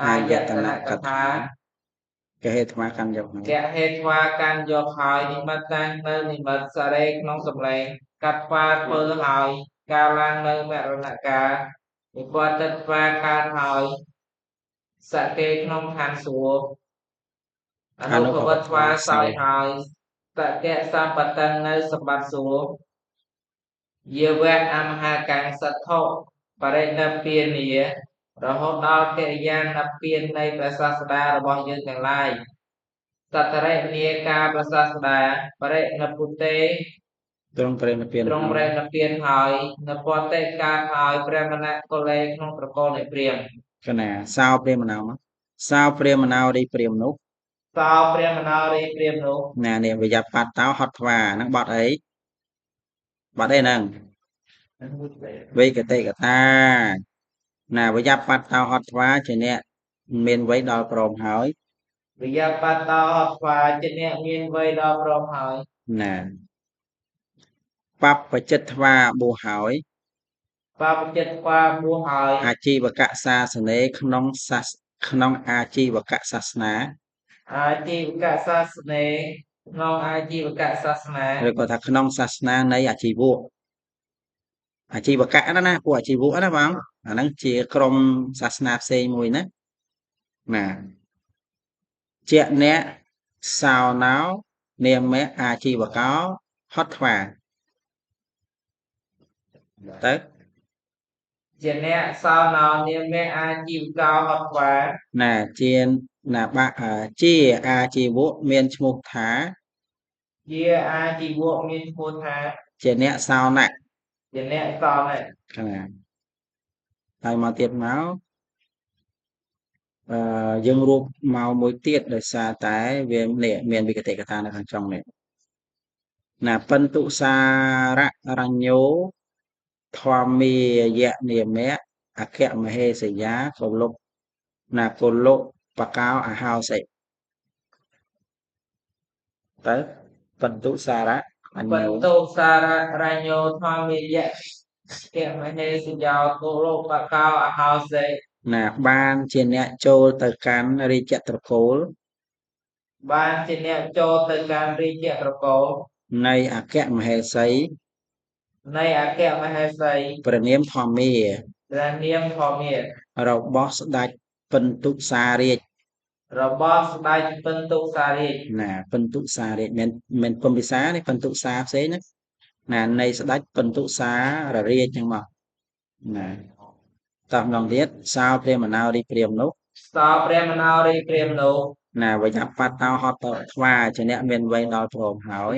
Speaker 2: អាយតនកថា
Speaker 1: កហេថ្មកាន់យក
Speaker 2: កហេថ្វាកាន់យកហើយនិមិត្តតាំងនៅនិមិត្តសរេក្នុងសម្លេងកាត់ថ្វាធ្វើហើយការឡើងនៅមរណកាលវិបត្តិថ្វាកើតហើយសកេក្នុងឋានសួគ៌អនុភវត្វាសោយហើយ តកៈសម្បតੰនៅសម្បត្តិសួគ៌យាវៈអមហាកាំងសទ្ធុបរិណព្យានារហូតដល់កិរិយានិព្វាននៃព្រះសាស្តារបស់យើងទាំងឡាយសត្តរិនាការព្រះសាស្តាបរិណពុទេ
Speaker 1: ទ្រង់បរិនិព្វាន
Speaker 2: ទ្រង់បរិណព្វានហើយនៅពតិកាលហើយព្រះមណៈកុលេក្នុងត្រកូលនៃព្រាហ្មណ៍
Speaker 1: កណាសោព្រាហ្មណោសោព្រាហ្មណោរីព្រាហ្មណ៍នោះ
Speaker 2: សោព្រះមនោរីព្រាហ្មណ៍នោះ
Speaker 1: ណានេះវិយបតោហត់ថ្វាហ្នឹងបត់អីហ្នឹងវេកតិកតាណាវិយបតោហត់ថ្វាជាអ្នកមានវ័យដល់ព្រមហើយ
Speaker 2: វិយបតោហត់ថ្វាជាអ្នកមានវ័យដល់ព្រមហើយ
Speaker 1: ណាបបចិត្តថ្វាបួសហើយ
Speaker 2: បបចិត្តថ្វាបួសហើយ
Speaker 1: អាជីវកសាសនេក្នុងអាជីវកសាសនា
Speaker 2: អាជីវកសាសនេក្នុងអាជីវកសាសនា
Speaker 1: ឬក៏ថាក្នុងសាសនានៃអាជីវកណាពួកអាជីវកណាបងអាហ្នឹងជាក្រុមសាសនាផ្សេងមួយណាជាអ្នកសោណោនាមៈអាជីវកោហត់ថ្វាទៅ
Speaker 2: ជាអ្នកសោណោនាមៈអាជីវកោហត់ថ្វា
Speaker 1: ណាជាណាបាជាអាជីវកមានឈ្មោះថា
Speaker 2: ជាអាជីវកមានឈ្មោះថា
Speaker 1: ជាអ្នកសោណៈ
Speaker 2: ជាអ្នកសោណៈ
Speaker 1: ណាហើយមកទៀតមកយើងរួបមកមួយទៀតដោយសារតែវាមានវិកតិកតានៅខាងចុងនេះណាបន្ទុសាររញ្ញោធម្មាយនាមៈអគ្គមហេសយាកុលុណាកុលុបកោអហោសិទៅបន្ទុសារៈ
Speaker 2: បន្ទុសាររញ្ញោធម្មាយៈអគ្គមហេសយាកុលុបកោអហោសិ
Speaker 1: ណាបានជាអ្នកចូលទៅកាន់រាជត្រកូល
Speaker 2: បានជាអ្នកចូលទៅកាន់រាជត្រកូល
Speaker 1: នៃអគ្គមហេសីព្រះនាមធម្មារបស់ស្ដេចបន្ទុសារាជណាបន្ទុសារាជមិនពំពិសានេះបន្ទុសាផ្សេងណានៃស្ដេចបន្ទុសាររាជហ្នឹងមកណាតោះម្ដងទៀតសោព្រាហ្មណោរីព្រាហ្មណ៍នោះណាវិយបតោហត់ថ្វាជាអ្នកមានវ័យដល់ព្រមហើយ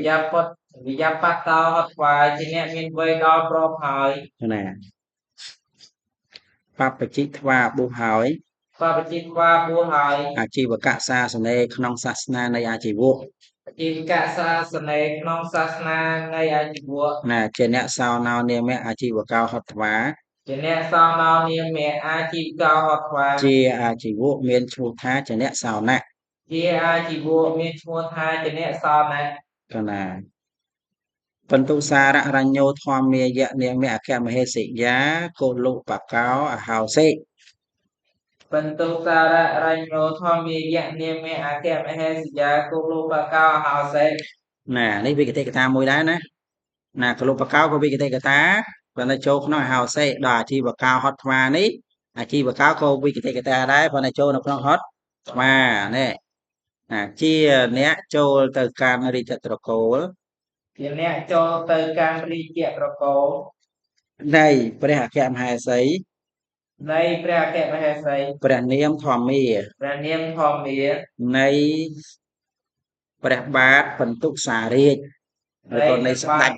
Speaker 2: វិយបតោហត់ថ្វាជាអ្នកមានវ័យដល់ព្រមហើយ
Speaker 1: ណាបបជិថ្វាបួសហើយអាជីវកសាសនេក្នុងសាសនានៃអាជីវក
Speaker 2: អាជីវកសាសនេក្នុងសាសនានៃអាជីវក
Speaker 1: ណាជាអ្នកសោណោនាមៈអាជីវកោហត់ថ្វា
Speaker 2: ជាអ្នកសោណោនាមៈអាជីវកោហត់ថ្វា
Speaker 1: ជាអាជីវកមានឈ្មោះថាជាអ្នកសោណៈ
Speaker 2: ជាអាជីវកមានឈ្មោះថាជាអ្នកសោណៈ
Speaker 1: កណាបន្ទុសាររញ្ញោធម្មាយនាមៈអគ្គមហេសយាកុលុបកោអហោសិ
Speaker 2: បន្ទុសាររញ្ញោធម្មាយនាមៈអគ្គមហេសយាកុលុបកោអហោសិ
Speaker 1: ណានេះវិកតិកតាមួយដែរណាកុលុបកោក៏វិកតិកតាប៉ុន្តែចូលក្នុងអហោសិដល់អាជីវកោហត់ថ្វានេះអាជីវកោក៏វិកតិកតាដែរប៉ុន្តែចូលនៅក្នុងហត់ថ្វានេះជាអ្នកចូលទៅកាន់រាជត្រកូល
Speaker 2: ជាអ្នកចូលទៅកាន់រាជត្រកូល
Speaker 1: នៃព្រះអគ្គមហេសីព្រះនាមធម្មានៃព្រះបាទបន្ទុសារាជឬក៏នៃស្ដេច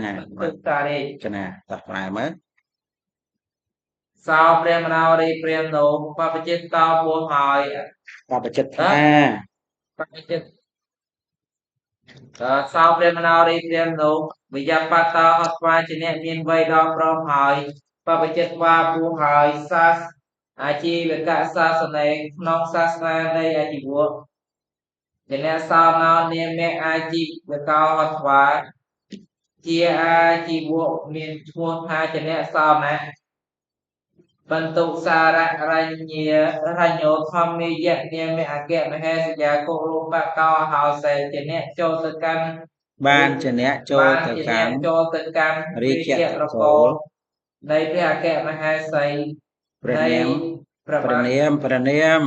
Speaker 1: ណា
Speaker 2: បន្ទុសារាជ
Speaker 1: កណាតោះប្រែមើល
Speaker 2: សោព្រះមនោរីព្រាហ្មណ៍នោះបបជិតតោបួសហើយ
Speaker 1: បបជិតថា
Speaker 2: បបជិតសោព្រះមនោរីព្រាហ្មណ៍នោះវិយបតោហត់ថ្វាជាអ្នកមានវ័យដល់ព្រមហើយបបជិតថ្វាបួសហើយអាជីវកសាសនេក្នុងសាសនានៃអាជីវកជាអ្នកសោណោនាមៈអាជីវកោហត់ថ្វាជាអាជីវកមានឈ្មោះថាជាអ្នកសោណៈបន្ទុសាររញ្ញោធម្មាយនាមៈអគ្គមហេសយាកុលុបកោអហោសិជាអ្នកចូលទៅកាន់
Speaker 1: បានជាអ្នកចូលទៅកាន់
Speaker 2: រាជត្រកូលនៃព្រះអគ្គមហេសី
Speaker 1: ព្រះនាម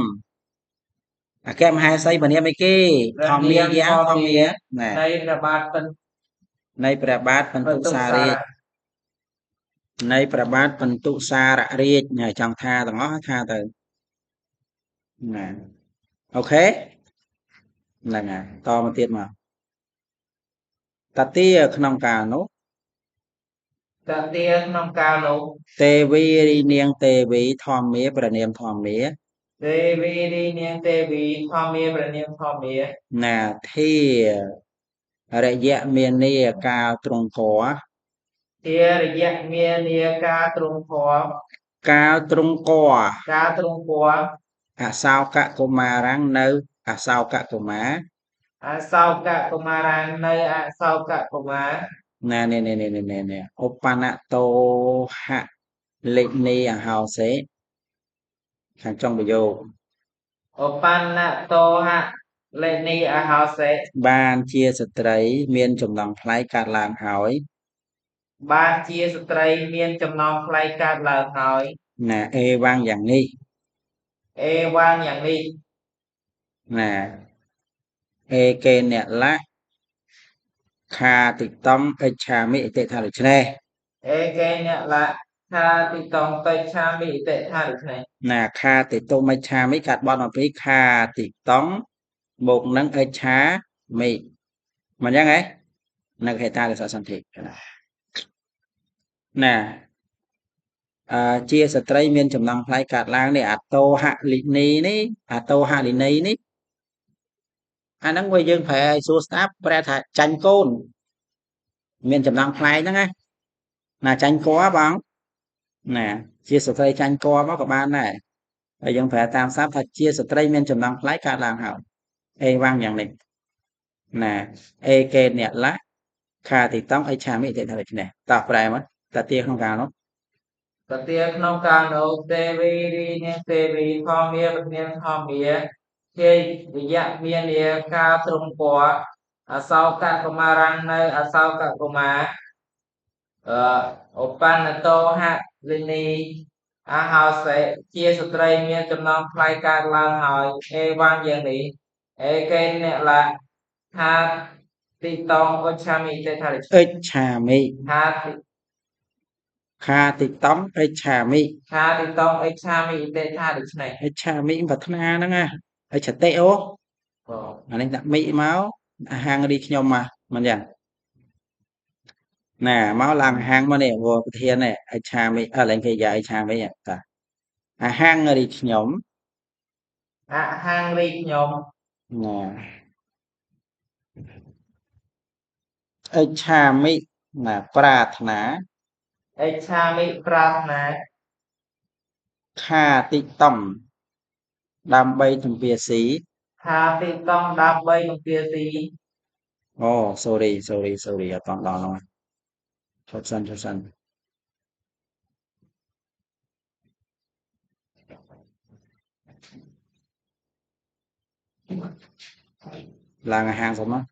Speaker 1: แก้มหายไซบันเนียไม่กี้ทอมเมียยะทอมเมียน่ะ
Speaker 2: ในระบาดเป็น
Speaker 1: ในประบาทบรร
Speaker 2: เป็น
Speaker 1: ทุ
Speaker 2: ตุ
Speaker 1: สา
Speaker 2: สา
Speaker 1: เรศ
Speaker 2: ระ
Speaker 1: ในประบาทบรรทุสาระเรียดเนี่ยจังท่าต้องอ้อท่าទៅណាអូខេហ្នឹងហើយតមកទៀតមកតាទាក្នុងកាលនោះ
Speaker 2: តាទាក្នុងកាលនោះ
Speaker 1: ទេវីរីនាងទេវីធម្មាព្រះនាមធម្មា
Speaker 2: ទេវីរីនាងទេវីធម្មាព្រះនាមធម្មា
Speaker 1: ណាធារយៈមាននាកាលទ្រង់ធរ
Speaker 2: ធារយៈមាននាការទ្រង់ធម៌
Speaker 1: កាលទ្រង់គរ
Speaker 2: ការទ្រង់ធម៌
Speaker 1: អសោកកុមារាំងនៅអសោកកុមារ
Speaker 2: អសោកកុមារាំងនៅអសោកកុមារ
Speaker 1: ណានេះឧបនតោហៈលេខនីអហោសេខាងចុងប្រយោគ
Speaker 2: ឧបណ្ណតោហៈលេនីអហោសេ
Speaker 1: បានជាស្ត្រីមានចំណងផ្លៃកាត់ឡើងហើយ
Speaker 2: បានជាស្ត្រីមានចំណងផ្លៃកើតឡើងហើយ
Speaker 1: ណាអេវ៉ាំងយ៉ាងនេះ
Speaker 2: អេវ៉ាងយ៉ាងនេះ
Speaker 1: ណាអេកេអ្នកលៈខាតិតំអិច្ឆាមិអតិថាដូច្នេះ
Speaker 2: អេកេអ្នកលៈថាទីតងតេឆាមិតិថាដូច្នេះ
Speaker 1: ណាខាតិតុមិច្ឆាមិកាត់បត់មកពីខាតិតំបូកនឹងអិច្ឆាមិមិនអញ្ចឹងហ៎នៅហេតារសសន្ធិណាជាស្ត្រីមានចំណងផ្លៃកាត់ឡើងនេះអតោហលិនីនេះអតោហលិនីនេះអាហ្នឹងវាយើងប្រែឲ្យសួរស្ដាប់ប្រែថាចាញ់កូនមានចំណងផ្លែហ្នឹងណាចាញ់គរបងណាជាស្ត្រីចាញ់គរមកក៏បានដែរហើយយើងប្រែតាមសាស្ត្រថាជាស្ត្រីមានចំណងផ្លែកើតឡើងហើយអេវ៉ាំងយ៉ាងនេះណាអេកេអ្នកលៈខាតិតងអិច្ឆាមិតិថាដូច្នេះតោះប្រែមកតាទាក្នុងកាលនោះ
Speaker 2: តាទាក្នុងកាលនោះទេវីរីនាងទេវីធម្មាព្រះនាមធម្មាជារយៈមាននាការទ្រង់ពណ៌អសោកកុមារាំងនៅអសោកកុមារឧបណ្ណតោហៈលិនីអហោសេជាស្ត្រីមានចំណងផ្លៃកើតឡើងហើយអេវ៉ាងយ៉ាងនេះអេកេអ្នកលៈថាទីតងអុច្ឆាមិទេថាដូច្នេះ
Speaker 1: អិច្ឆាមិ
Speaker 2: ថាទី
Speaker 1: ខាតិតំអិច្ឆាមិ
Speaker 2: ថាទីតងអុច្ឆាមិទេថាដូច្នេះ
Speaker 1: អិច្ឆាមិប្រាថ្នាហ្នឹងណាអិច្ឆតិអូ
Speaker 2: បង
Speaker 1: អានេះដាក់មិមកអាហាងរីខ្ញុំមកមិនយ៉ាងណាមកឡើងអាហាងមកនេះវប្រធាននេះអិច្ឆាមិឡើងគេយ៉ាអិច្ឆាមិតាអាហាងរីខ្ញុំ
Speaker 2: អហាងរីខ្ញុំ
Speaker 1: ណាអិច្ឆាមិណាប្រាថ្នា
Speaker 2: អិច្ឆាមិប្រាថ្នា
Speaker 1: ខាតិតំដើម្បីទំពាស៊ី
Speaker 2: ថាទីតងដើម្បីនឹងពាស៊ី
Speaker 1: អូ sorry អត់តដល់នោះឈប់សិនឡើងអាហាងសិនមក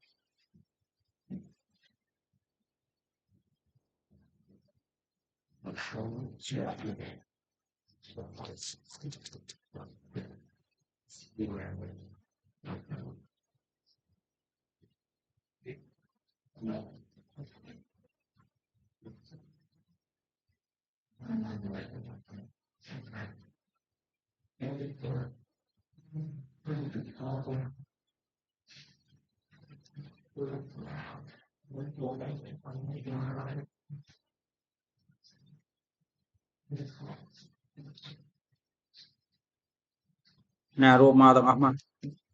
Speaker 1: ណារួមមកទាំងអស់មក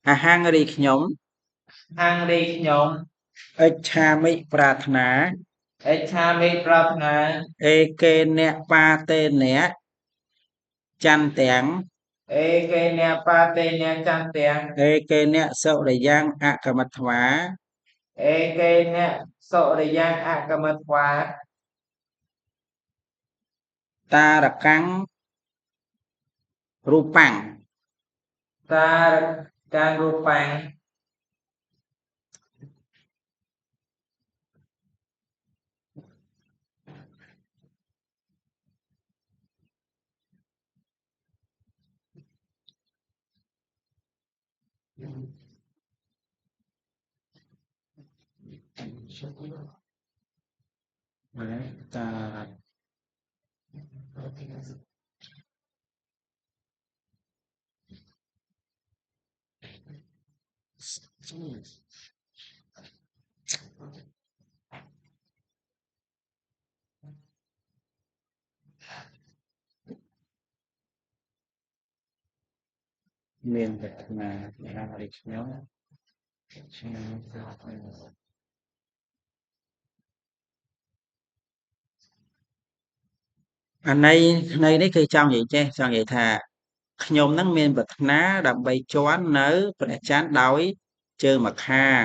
Speaker 1: អាហាងរីខ្ញុំ
Speaker 2: ហាងរីខ្ញុំ
Speaker 1: អិច្ឆាមិប្រាថ្នា
Speaker 2: អិច្ឆាមិប្រាថ្នា
Speaker 1: អេកេអ្នកបាតេអ្នកចន្ទទាំង
Speaker 2: អេកេអ្នកបាតេអ្នកចន្ទទាំង
Speaker 1: អេកេអ្នកសុរិយ៉ាងអកមត្វា
Speaker 2: អេកេអ្នកសុរិយ៉ាងអកមត្វា
Speaker 1: តារកាំងរូបាំង
Speaker 2: តាការរូបាំង
Speaker 1: តាមានប្រាថ្នាយ៉ាងដូចខ្ញុំអាន័យនេះគឺចង់និយាយចេះចង់និយាយថាខ្ញុំហ្នឹងមានប្រាថ្នាដើម្បីជាន់នៅព្រះច័ន្ទដោយជើងម្ខាង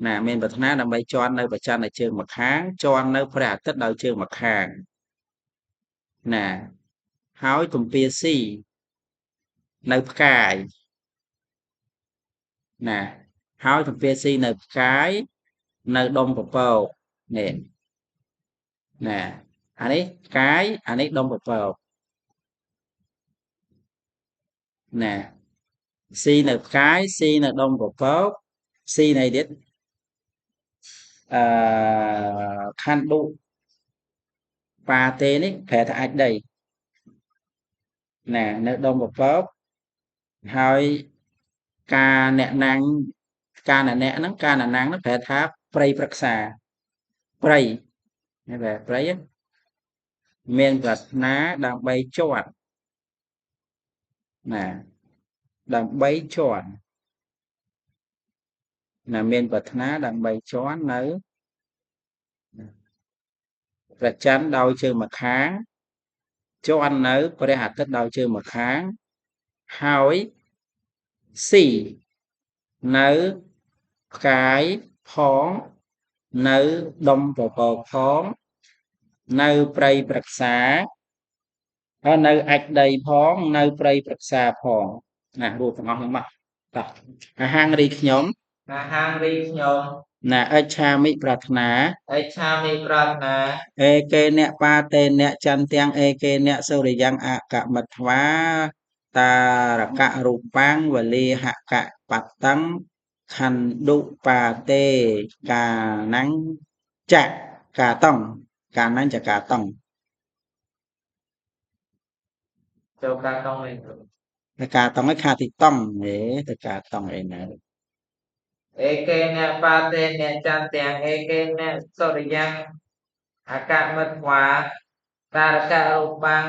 Speaker 1: ណាមានប្រាថ្នាដើម្បីជាន់នៅព្រះច័ន្ទដោយជើងម្ខាងជាន់នៅព្រះអាទិត្យដោយជើងម្ខាងណាហើយទំពាស៊ីនៅផ្កាយណាហើយទំពាស៊ីនៅផ្កាយនៅដុំពពកនេះណាអានេះផ្កាយអានេះដុំពពកណាស៊ីនៅផ្កាយស៊ីនៅដុំពពកស៊ីនៅទៀតខណ្ឌឌុបាទេនេះប្រែថាអាចដីណានៅដុំពពកហើយការអ្នកណាំងការណែហ្នឹងការណាំងហ្នឹងប្រែថាព្រៃប្រឹក្សាព្រៃនេះបែរព្រៃមានប្រាថ្នាដើម្បីជាប់ណាដើម្បីជាប់ណាមានប្រាថ្នាដើម្បីជាប់នៅព្រះច័ន្ទដោយជើងម្ខាងជាប់នៅព្រះអាទិត្យដោយជើងម្ខាងហើយស៊ីនៅផ្កាយផងនៅដុំពពកផងនៅព្រៃប្រឹក្សាហើយនៅអាចដីផងនៅព្រៃប្រឹក្សាផងណារួមទាំងអស់ហ្នឹងមកតោះអាហាងរីខ្ញុំណាអិច្ឆាមិប្រាថ្នាអេកេអ្នកបាតេអ្នកចន្ទទាំងអេកេអ្នកសូរិយ៉ាងអកមិត្វាតារកៈរូបាំងវលិហកៈបតੰខណ្ឌុបាទេកាណੰចកាតੰកាណੰចកាតੰចូលកាតੰវិញតែកាតੰឲ្យខាទីតង់ហេតែកាតង់អីណា
Speaker 2: ឯកេអ្នកបាទេអ្នកចន្ទទាំងឯកេអ្នកសូរិយ៉ាងអកមិត្វាតារកៈរូបាំង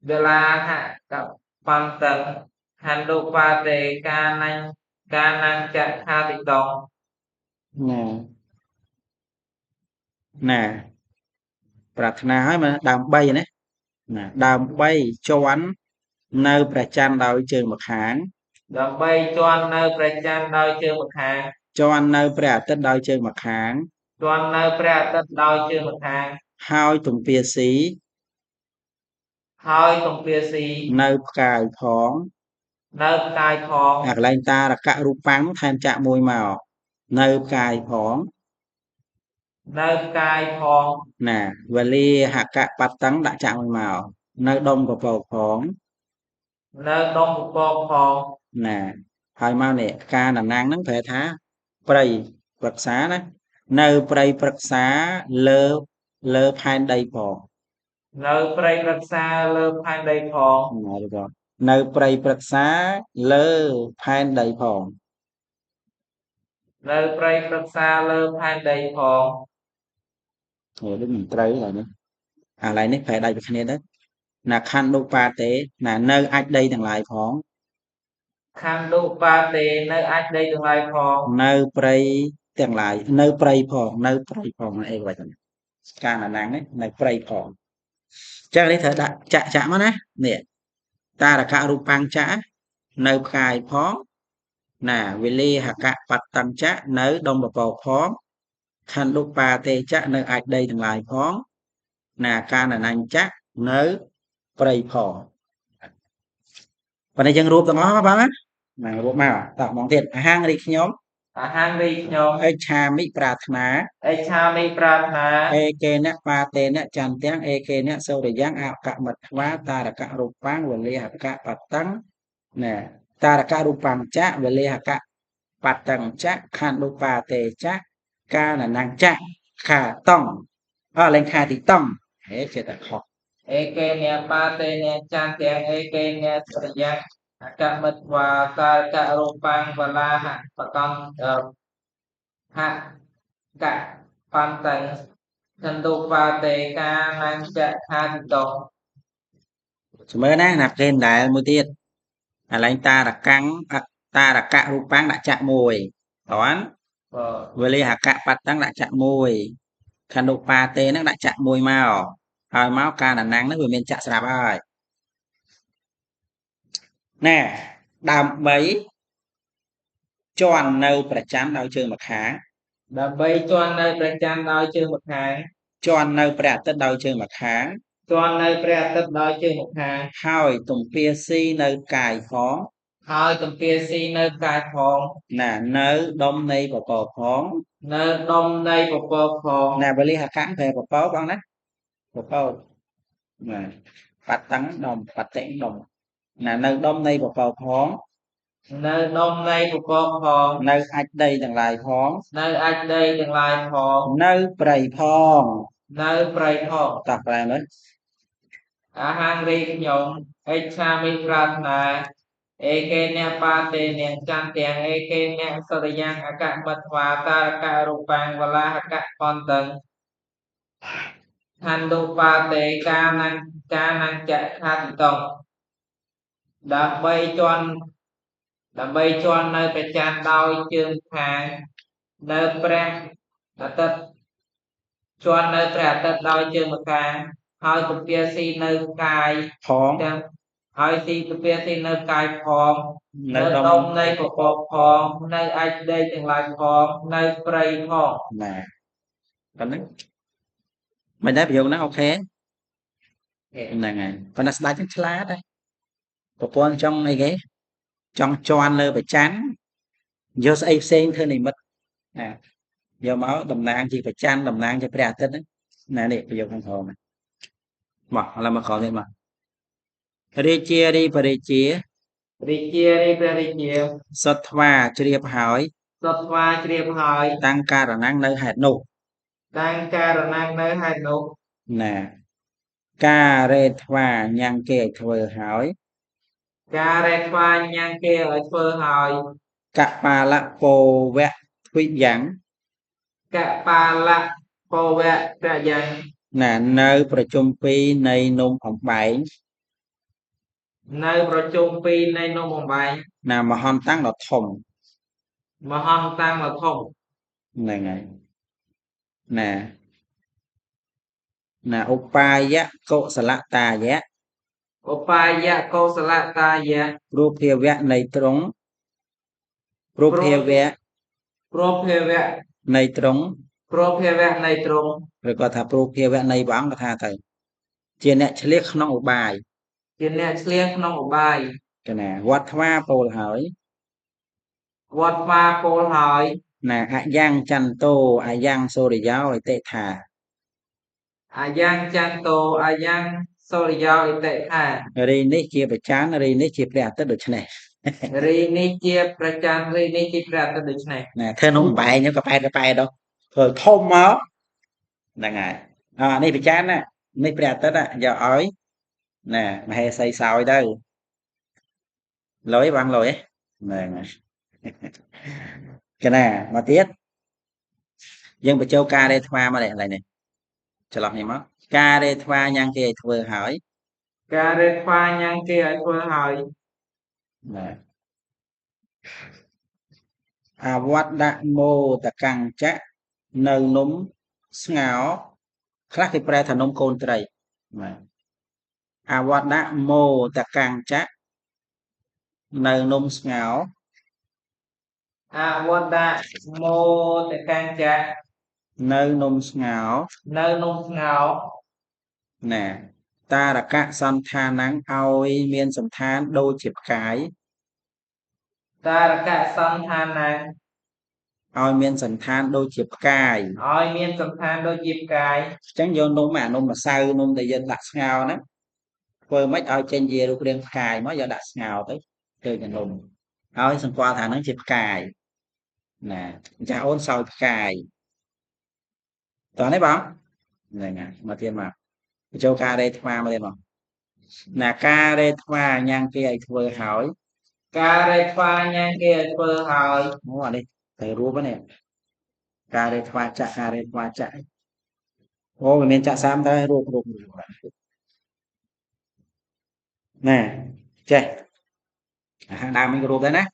Speaker 2: វលាហកបន្តិងខណ្ឌុបាទេកាណੰចខាទីតង
Speaker 1: ណាប្រាថ្នាឲ្យមកដើម្បីណាដើម្បីជាន់នៅព្រះច័ន្ទដោយជើងម្ខាង
Speaker 2: ដើម្បីជាន់នៅព្រះច័ន្ទដោយជើងម្ខាង
Speaker 1: ជាន់នៅព្រះអាទិត្យដោយជើងម្ខាង
Speaker 2: ជាន់នៅព្រះអាទិត្យដោយជើងម្ខាង
Speaker 1: ហើយទំពាស៊ីនៅផ្កាយផងអាកន្លែងតារកៈរូបាំងថែមចាក់មួយមកនៅផ្កាយផងណាវលិហកៈបតੰដាក់ចាក់មួយមកនៅដុំពពកផងណាហើយមកនេះការណាំងហ្នឹងប្រែថាព្រៃប្រឹក្សាណានៅព្រៃប្រឹក្សាលើផែនដីផង
Speaker 2: នៅព្រៃប្រឹក្សាលើផែនដីផង
Speaker 1: នៅព្រៃប្រឹក្សាលើផែនដីផង
Speaker 2: នៅព្រៃប្រឹក្សាលើផែនដីផង
Speaker 1: ដូចមិនត្រូវឡើយនេះអាឡៃនេះប្រែដៃពីគ្នាទៅណាខណ្ឌឌុបាទេណានៅអាចដីទាំងឡាយផង
Speaker 2: ខណ្ឌុបាទេនៅអាចដីទាំងឡាយផង
Speaker 1: នៅព្រៃទាំងឡាយនៅព្រៃផងនៅព្រៃផងអីវិញការណាំងនេះនៅព្រៃផងចឹងនេះត្រូវដាក់ចាក់មកណានេះតារកៈរូបាំងចាក់នៅផ្កាយផងណាវេលិហកៈបតੰចាក់នៅដុំពពកផងខណ្ឌុបាទេចាក់នៅអាចដីទាំងឡាយផងណាការណាំងចាក់នៅព្រៃផងប៉ុន្តែយើងរួមទាំងអស់បងណារួមមកតោះហ្មងទៀតអាហាងរីខ្ញុំអិច្ឆាមិប្រាថ្នាអេកេអ្នកបាតេអ្នកចន្ទទាំងអេកេអ្នកសូរិយ៉ាងអកមិត្វាតារកៈរូបាំងវលិហកៈបតੰណាតារកៈរូបាំងចៈវលិហកៈបតੰចៈខណ្ឌុបាទេចៈ ca là nàng chạ khả tông lên khả thì tông thế chưa ta khó
Speaker 2: eke nia ba te nia chan tiang eke nia sariang akak mit wa ta ka rupang wala ha pakam ha ka pan tang thân đô ba te ca nang cha ha thì tông
Speaker 1: mới nè nạp thêm đại một tiết là anh ta là cắn ta là cạ rupang đã chạm mùi toán với li hạ cạ bắt tăng đã chạm mùi thân đô ba tê nó đã chạm mùi màu rồi máu ca là nắng nó vừa miền chạm sạp rồi nè đàm mấy tròn nâuประจำ đau chương một tháng
Speaker 2: ដើម្បីជាន់នៅព្រះច័ន្ទដោយជើងម្ខាង
Speaker 1: tròn nâu ព្រះអាទិត្យដោយជើងmột tháng
Speaker 2: ជាន់នៅព្រះអាទិត្យដោយជើងម្ខាង
Speaker 1: ហើយទំពាស៊ីនៅកាយផង
Speaker 2: ហើយទំពាស៊ីនៅកាយផង
Speaker 1: ណានៅដុំនៃពពកផង
Speaker 2: នៅដុំនៃពពកផង
Speaker 1: ណាបលិហកៈព្រះពពកផងណាពពកណាបាត់តាំងដុំបាត់តេងដុំណានៅដុំនៃពពកផង
Speaker 2: នៅដុំនៃពពកផង
Speaker 1: នៅអាចដីទាំងឡាយផង
Speaker 2: នៅអាចដីទាំងឡាយផង
Speaker 1: នៅព្រៃផង
Speaker 2: នៅព្រៃផង
Speaker 1: តោះប្រែមើល
Speaker 2: អាហាងរីខ្ញុំអេឆាមិប្រាថ្នាអេកេអ្នកបាទេអ្នកចន្ទទាំងអេកេអ្នកសរិយ៉ាងអកមត្វាតារករូបាំងវលាហកបន្តឹងឋានដុបាទេកានញ្ចខាតិតងដើម្បីជាន់នៅព្រះច័ន្ទដោយជើងខាងនៅព្រះអាទិត្យជាន់នៅព្រះអាទិត្យដោយជើងម្ខាងហើយទំពាស៊ីនៅកាយ
Speaker 1: ផង
Speaker 2: ទាំងហើយទីទំពាស៊ីនៅកាយផង
Speaker 1: នៅ
Speaker 2: នៅ
Speaker 1: ដុំ
Speaker 2: ដុំនៃពពកផងនៅអាចដីទាំងឡាយផងនៅព្រៃផង
Speaker 1: ណាប៉ុណ្ណឹងមិនដែរប្រយោគហ្នឹងអូខេហ្នឹងហើយប៉ុន្តែស្ដាច់ហ្នឹងឆ្លាតដែរប្រព័ន្ធចង់អីគេចង់ជន់លើប្រច័នយកស្អីផ្សេងធ្វើនិមិត្តណាយកមកតំណាងជាប្រច័នតំណាងជាព្រះអាទិត្យហ្នឹងណានេះប្រយោគខាងក្រោមមកឥឡូវមកក្រោមទៀតមករាជារីបរិជា
Speaker 2: រាជារីព្រះរាជា
Speaker 1: សុទ្ធថ្វាជ្រាបហើយ
Speaker 2: សុទ្ធស្វាជ្រាបហើយ
Speaker 1: តាំងការណងនៅហេតុនោះ
Speaker 2: តាំងការណាំងនៅហេតុនោះ
Speaker 1: ណាការរេថ្វាញ៉ាំងគេឲ្យធ្វើហើយ
Speaker 2: ការរែកស្វាញ៉ាំងគេឲ្យធ្វើហើយក
Speaker 1: បាលៈពោវៈទ្វិយ៉ាង
Speaker 2: កបាលៈពវៈប្រយ៉ាង
Speaker 1: ណានៅប្រជុំពីរនៃនំអំបែង
Speaker 2: នៅប្រជុំពីរនៃនំបំបែង
Speaker 1: ណាមហន្តតាំងដ៏ធំ
Speaker 2: មហន្តតាំងដ៏ធំ
Speaker 1: ហ្នឹងហើយណាណាឧបាយៈកុសលតាយៈ
Speaker 2: ឧបាយៈកុសលតាយៈ
Speaker 1: ព្រោះភាវៈនៃត្រង់ព្រោះភាវៈ
Speaker 2: ព្រោះភាវៈ
Speaker 1: នៃត្រង់
Speaker 2: ព្រោះភាវៈនៃទ្រង់
Speaker 1: ឬក៏ថាព្រោះភាវៈនៃព្រះអង្គក៏ថាទៅជាអ្នកឆ្លៀសក្នុងឧបាយ
Speaker 2: ជាអ្នកឆ្លៀងក្នុងឧបាយក
Speaker 1: ណាវត្តថ្វាពោលហើយ
Speaker 2: វត្តស្វាពោលហើយ
Speaker 1: ណាអយ៉ាងចន្ទោអយ៉ាងសូរិយោអតិថា
Speaker 2: អាយ៉ាងចន្ទោអាយ៉ាងសូរិយោអតិថា
Speaker 1: រីនេះជាប្រច័នរីនេះជាព្រះអាទិត្យដូច្នេះ
Speaker 2: រីនេះជាប្រចាំរីនេះជាព្រះអាទិត្យដូច្នេះ
Speaker 1: ណាធ្វើនំបែងហ្នឹងក៏ប៉ែតដល់ធ្វើធំមកហ្នឹងហើយនេះប្រច័នណានេះព្រះអាទិត្យយកឲ្យណាមហេសីសោយទៅលុយបងលុយហ្នឹងហើយកណាមកទៀតយើងបញ្ចូលការរេថ្វាមកនេះឥឡូវនេះច្រឡំនេះមកការរេថ្វាញ៉ាំងគេឲ្យធ្វើហើយ
Speaker 2: ការរេថ្វាញ៉ាំងគេឲ្យធ្វើហើយ
Speaker 1: ណាអវត្តមោតកੰចៈនៅនំស្ងោរខ្លះគេប្រែថានំកូនត្រីបាទអវត្តមោតកੰចៈនៅនំស្ងោរ
Speaker 2: អវត្តមោតកੰចៈ
Speaker 1: នៅនំស្ងោរ
Speaker 2: នៅនំស្ងោរ
Speaker 1: ណាតារកៈសន្តានំឲ្យមានសន្តានដូចជាផ្កាយ
Speaker 2: តារកៈសន្តានំ
Speaker 1: ឲ្យមានសន្តានដូចជាផ្កាយ
Speaker 2: ឲ្យមានសន្តានដូចជាផ្កាយ
Speaker 1: អញ្ចឹងយកនំអានំម្សៅនំដែលយើងដាក់ស្ងោរហ្នឹងធ្វើម៉េចឲ្យចេញជារូបរាងផ្កាយមកយកដាក់ស្ងោរទៅធ្វើជានំឲ្យសម្គាល់ថាហ្នឹងជាផ្កាយណាចាស់អូនសោយផ្កាយ តនេះបងហ្នឹងហើយមកទៀតមកបញ្ចូលការរេថ្មមកទៀតមកណាការរេថ្មញ៉ាំងគេឲ្យធ្វើហើយ
Speaker 2: ការរេថ្វាញ៉ាំងគេឲ្យធ្វើហើយ
Speaker 1: អូអានេះទៅរួមហ្នឹងការរេថ្មចាក់ការរេថ្មចាក់អូវាមានចាក់សាមទៅរួមណែចេះខាងដើមនេះក៏រួមដែរណា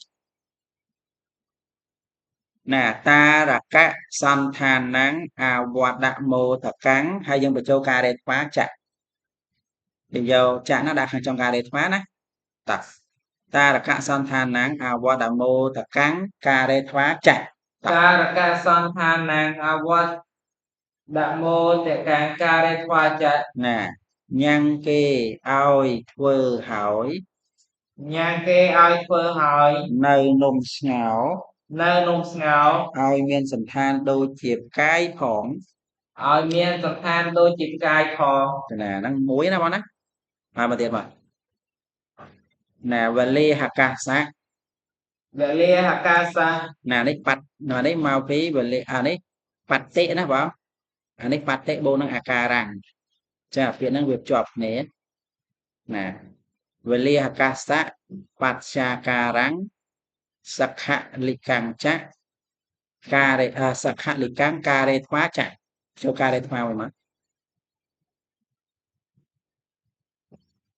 Speaker 1: ណែតារកៈសន្តានังអវត្តមោតកੰហើយយើងបញ្ចូលការរេថ្មចាក់យើងយកចាក់ណាដាក់ខាងtrongការរេថ្មណាតាតារកៈសន្តានังអវត្តមោតកੰការរេថ្មចាក់
Speaker 2: តារកៈសន្តានังអវត្តមោតកੰការរេថ្វាចាក់
Speaker 1: ណាញ៉ាំងគេឲ្យធ្វើហើយ
Speaker 2: ញ៉ាំងគេឲ្យធ្វើហើយ
Speaker 1: នៅនំស្ងោរ
Speaker 2: នៅនំស្ងោរ
Speaker 1: ឲ្យមានសន្តានដូចជាផ្កាយផង
Speaker 2: ឲ្យមានសន្តានដូចជាផ្កាយផង
Speaker 1: ណាហ្នឹងមួយណាបងណាមកទៀតមកណាវលេហកាសៈ
Speaker 2: វលេហកាសៈ
Speaker 1: ណានេះបាត់នេះមកពីវលេអានេះបតិណាបងអានេះបតិបូននឹងអាការៈចាពាក្យហ្នឹងវាភ្ជាប់គ្នាណាវលេហកាសៈបច្ចាការੰសក្ខលិកੰចៈការេសក្ខលិកੰការេថ្វាចៈចូលការេថ្វាវិញមក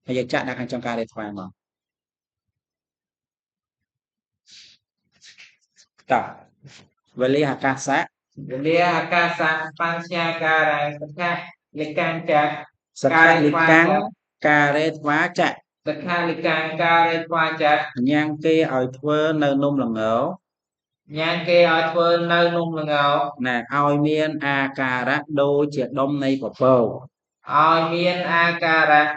Speaker 1: ហើយយើងចាក់ដាក់ខាងtrongការេថ្វាមកតោះវលេហកាសៈ
Speaker 2: វលេហកាសៈបញ្ចាការੰសក្ខលិកੰចៈ
Speaker 1: សក្ខលិកੰការេថ្វាចៈ
Speaker 2: សក្ខលិកੰការរេថ្វាចាក់
Speaker 1: ញ៉ាំងគេឲ្យធ្វើនៅនំល្ង
Speaker 2: ញ៉ាំងគេឲ្យធ្វើនៅនំល្ង
Speaker 1: ណាឲ្យមានអាការៈដូចជាដុំនៃពពក
Speaker 2: ឲ្យមានអាការៈ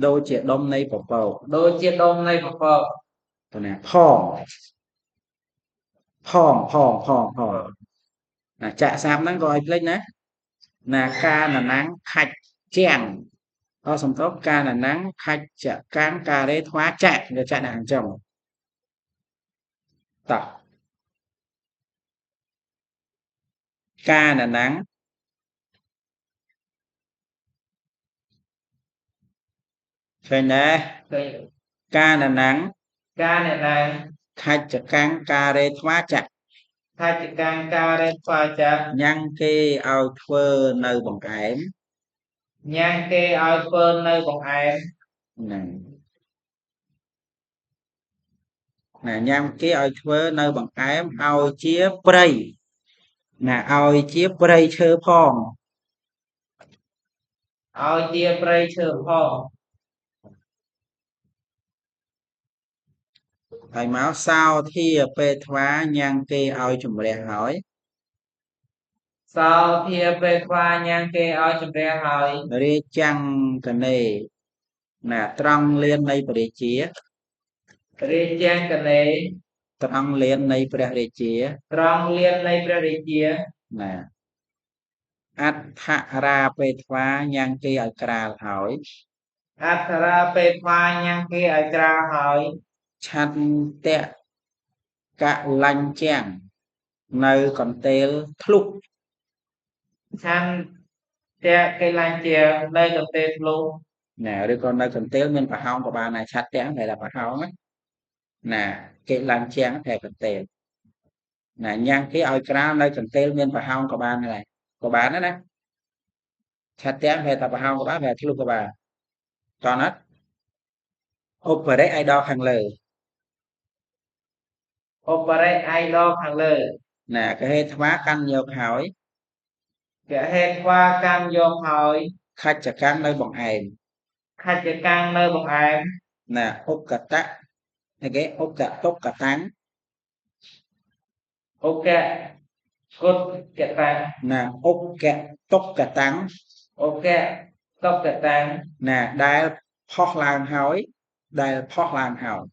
Speaker 1: ដូចជាដុំនៃពពក
Speaker 2: ដូចជាដុំនៃពពក
Speaker 1: ទៅណាផងណាចាក់សាមហ្នឹងក៏ឲ្យភ្លេចណាណាការណណាំងខាច់ជាងអសំទោសការណណាំងខាច់ចកាំងការេថ្វាចាក់យកចាក់ដាក់ខាងចំតោះការណណាំងឃើញដែរការណណាំងខាច់ចកាំងការេថ្វាចាក់
Speaker 2: ខាច់ចកាំងការេថ្វាចាក់
Speaker 1: ញ៉ាំងគេឲ្យធ្វើនៅបង្អែម
Speaker 2: ញ៉ាំងគេឲ្យធ្វើនៅបង្អែម
Speaker 1: ហ្នឹងណាញ៉ាំគេឲ្យធ្វើនៅបង្អែមឲ្យជាព្រៃណាឲ្យជាព្រៃឈើផង
Speaker 2: ឲ្យជាព្រៃឈើផង
Speaker 1: ហើយមកសោធាពេថ្វាញ៉ាំងគេឲ្យជំរះហើយ
Speaker 2: សោធាពេថ្វាញ៉ាំងគេឲ្យជំរះហើយ
Speaker 1: រាចាំងកនេណាត្រង់លៀននៃព្រះរាជា
Speaker 2: រាជាងកនេ
Speaker 1: ត្រង់លៀននៃព្រះរាជា
Speaker 2: ត្រង់លៀននៃព្រះរាជា
Speaker 1: ណាអដ្ឋរាពេថ្វាញ៉ាំងគេឲ្យក្រាលហើយ
Speaker 2: អដ្ឋរាពេថ្វាញ៉ាំងគេឲ្យក្រាលហើយ
Speaker 1: ឆន្ទៈកលាញ់ជាងនៅកន្ទេលធ្លុះ
Speaker 2: ឆន្ទៈកលាញ់ជាងនៅកន្ទេលធ្លុះ
Speaker 1: ណាឬក៏នៅកន្ទេលមានប្រហោងក៏បានដែរឆន្ទៈតែប្រហោងណាគេឡើងជាងតែកន្ទេលណាញ៉ាំងគេឲ្យក្រាលនៅកន្ទេលមានប្រហោងក៏បានដែរក៏បានដែរណាឆន្ទៈតែប្រហោងក៏បានតែធ្លុះក៏បានតោះណាឧបរិយដលខាងលើ
Speaker 2: ឧបរិយដលខាងលើ
Speaker 1: ណាកហេថ្វាកាន់យកហើយក
Speaker 2: ហេថ្វាកាន់យកហើយ
Speaker 1: ខាច់ចកាំងនៅបង្អែម
Speaker 2: ខាច់ចកាំងនៅបង្អែម
Speaker 1: ណាឧបកតៈគេឧបកតុកតាំង
Speaker 2: ឧបកគុតកតាំង
Speaker 1: ណាឧបកតុកតាំង
Speaker 2: ឧបកតុកតាំង
Speaker 1: ណាដែលផុសឡើងហើយដែលផុសឡើងហើយ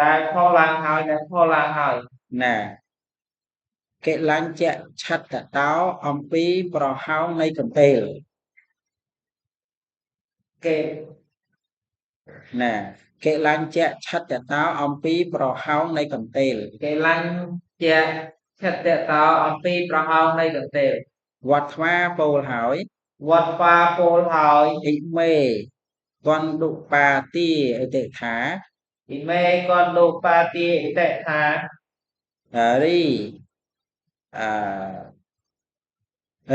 Speaker 2: ដែលផុសឡើងហើយដែលផុសឡើងហើយ
Speaker 1: ណាកិលាញ្ចៈឆត្តតោអំពីប្រហោងនៃកន្ទេល
Speaker 2: គេ
Speaker 1: ណាកិលាញ្ចៈឆត្តតោអំពីប្រហោងនៃកន្ទេល
Speaker 2: កិលាញ្ចៈឆត្តតោអំពីប្រហោងនៃកន្ទេល
Speaker 1: វត្តស្វាពោលហើយ
Speaker 2: វត្តស្វាពោលហើយ
Speaker 1: អ៊ីមេគនឌុបាទីអតិថា
Speaker 2: អ៊ីមេកនដូបាទីអតិថា
Speaker 1: រី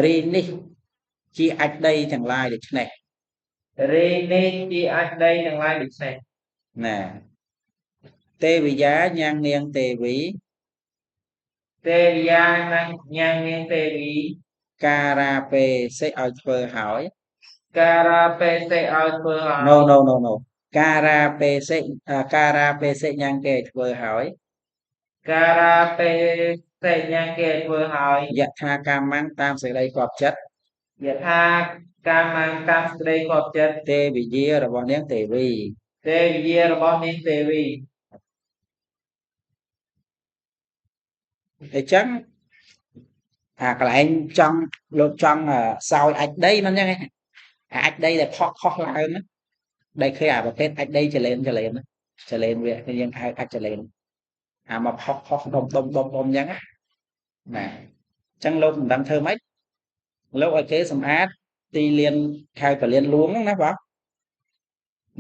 Speaker 1: រីនេះជាអាចដីទាំងឡាយដូច្នេះ
Speaker 2: រីនេះជាអាចដីទាំងឡាយដូច្នេះ
Speaker 1: ណាទេវយាញ៉ាំងនាងទេវី
Speaker 2: ទេវយានឹងញ៉ាំងនាងទេវី
Speaker 1: ការ៉ាពេសេឲ្យធ្វើហើយ
Speaker 2: ការ៉ាពេសេឲ្យធ្វើហើយ
Speaker 1: no ការ៉ាពេសេញ៉ាំងគេឲ្យធ្វើហើយ
Speaker 2: ការ៉ាពេសេញ៉ាំងគេឲ្យធ្វើហើយ
Speaker 1: យថាកម្មੰតាមសេចក្តីគាប់ចិត្ត
Speaker 2: យថាកម្មੰតាមសេចក្តីគាប់ចិត្ត
Speaker 1: ទេវយារបស់នាងទេវី
Speaker 2: ទេវយារបស់នាងទេវី
Speaker 1: អញ្ចឹងកន្លែងចង់លោកចង់សោយអាចដីមិនអញ្ចឹងអាចដីដែលខុសឡើងណាដែលឃើញប្រភេទអាចដីចលែនវាយើងហៅអាចចលែនមកខុសដុំអញ្ចឹងណាអញ្ចឹងលោកមិនដឹងធ្វើម៉េចលោកឲ្យគេសម្អាតទីលានខៅពលានលួងហ្នឹងណាបង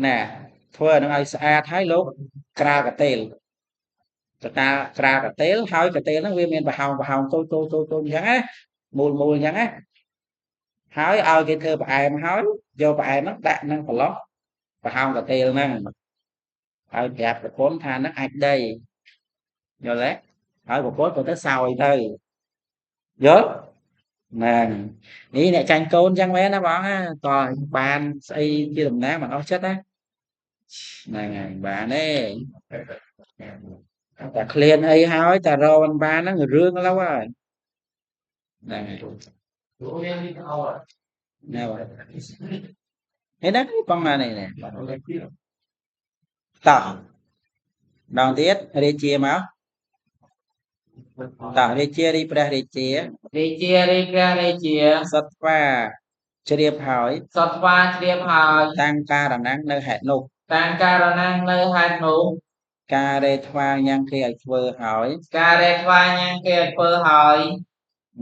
Speaker 1: ណាធ្វើឲ្យនឹងឲ្យស្អាតហើយលោកក្រាលកាតេលក្រាលកាតេលហើយកតេលហ្នឹងវាមានប្រហោងតូចអញ្ចឹងណាមូលអញ្ចឹងណាហើយឲ្យគេធ្វើផ្អែមហើយយកផ្អែមហ្នឹងដាក់នឹងប្រឡោះប្រហោងកាតេលហ្នឹងហើយប្រាប់ប្រពន្ធថាហ្នឹងអាចដីយល់ទេហើយប្រពន្ធក៏ទៅសោយទៅយល់ហ្នឹងនេះអ្នកចាញ់កូនចឹងមែនណាបងតើបានស្អីជាតំណាងមិនអស់ចិត្តណាហ្នឹងហើយបានទេតែឃ្លានអីហើយតែរមិនបានហ្នឹងរឿងឡូវហើយហ្នឹងហើយណាបងហ្នឹងបងណានេះតោះដងទៀតរាជាមកតោះរាជារីព្រះរាជា
Speaker 2: រាជារីព្រះរាជា
Speaker 1: សត្វាជ្រាបហើយ
Speaker 2: សត្វាជ្រាបហើយ
Speaker 1: តាំងការណងនៅហេតុនោះ
Speaker 2: តាំងការណងនៅហេតុនោះ
Speaker 1: ការរេថ្វាញ៉ាំងគេឲ្យធ្វើហើយ
Speaker 2: ការរេថ្វាញ៉ាំងគេឲ្យធ្វើហើយ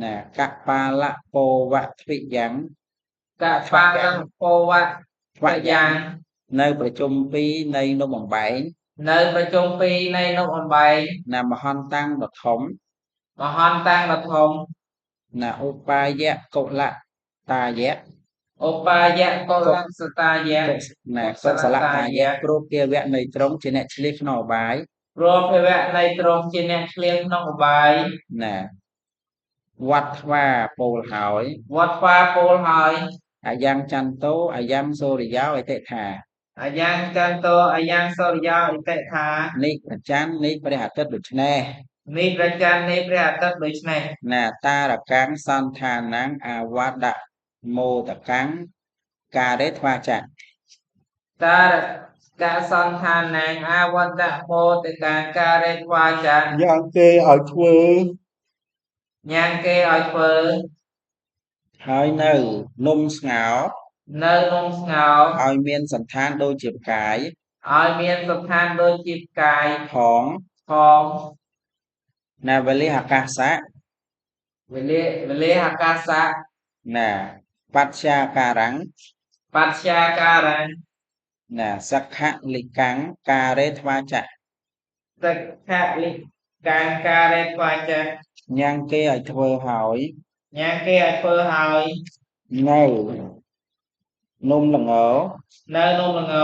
Speaker 1: ណាកបាលៈពោវៈទ្វិយ៉ាង
Speaker 2: កបាលៈពោវៈទ្វិយ៉ាង
Speaker 1: នៅប្រជុំ2នៃនំបំបែង
Speaker 2: នៅប្រជុំ2នៃនំបំបែង
Speaker 1: ណាមហន្តាំងដ៏ធំ
Speaker 2: មហន្តាំងដ៏ធំ
Speaker 1: ណាឧបាយៈកុលៈតាយៈ
Speaker 2: ឧបាយៈកុលសតាយៈ
Speaker 1: ណាកុសលតាយៈព្រោះភាវៈនៃត្រង់ជាអ្នកឆ្លៀសក្នុងអបាយ
Speaker 2: ព្រោះភាវៈនៃត្រង់ជាអ្នកឆ្លៀសក្នុងអបាយ
Speaker 1: ណាវត្តថ្វាពោលហើយ
Speaker 2: វត្តស្វាពោលហើយ
Speaker 1: អាយ៉ាងចន្ទោអាយ៉ាងសូរិយោអតិថា
Speaker 2: អាយ៉ាងចន្ទោអាយ៉ាងសូរិយោអតិថា
Speaker 1: នេះប្រច័ននេះព្រះអាទិត្យដូច្នេះ
Speaker 2: នេះប្រច័ននេះព្រះអាទិត្យដូច្នេះ
Speaker 1: ណាតារកាំងសន្តានំអាវត្តមោតកាំងការេថ្វាចៈ
Speaker 2: តារកសន្តានាងអាវត្តមោទកាការេថ្វាចា
Speaker 1: យ៉ាងគេឲ្យធ្វើ
Speaker 2: ញ៉ាំងគេឲ្យធ្វើ
Speaker 1: ហើយនៅនំស្ងោ
Speaker 2: នៅនំស្ងោ
Speaker 1: ឲ្យមានសន្តានដូចជាផ្កាយ
Speaker 2: ឲ្យមានសន្តានដូចជាផ្កាយ
Speaker 1: ផង
Speaker 2: ផង
Speaker 1: ណាវលិអាកាសៈ
Speaker 2: វេលាអាកាសៈ
Speaker 1: ណាបច្ចាការัง
Speaker 2: បច្ចាការัง
Speaker 1: ណាសក្ខលិកាំងការេថ្វាចៈ
Speaker 2: សិក្ខលិកាងការេថ្វាចា
Speaker 1: ញ៉ាំងគេឲ្យធ្វើហើយ
Speaker 2: ញ៉ាំងគេឲ្យធ្វើហើយ
Speaker 1: នៅនំល្ង
Speaker 2: នៅនំល្ង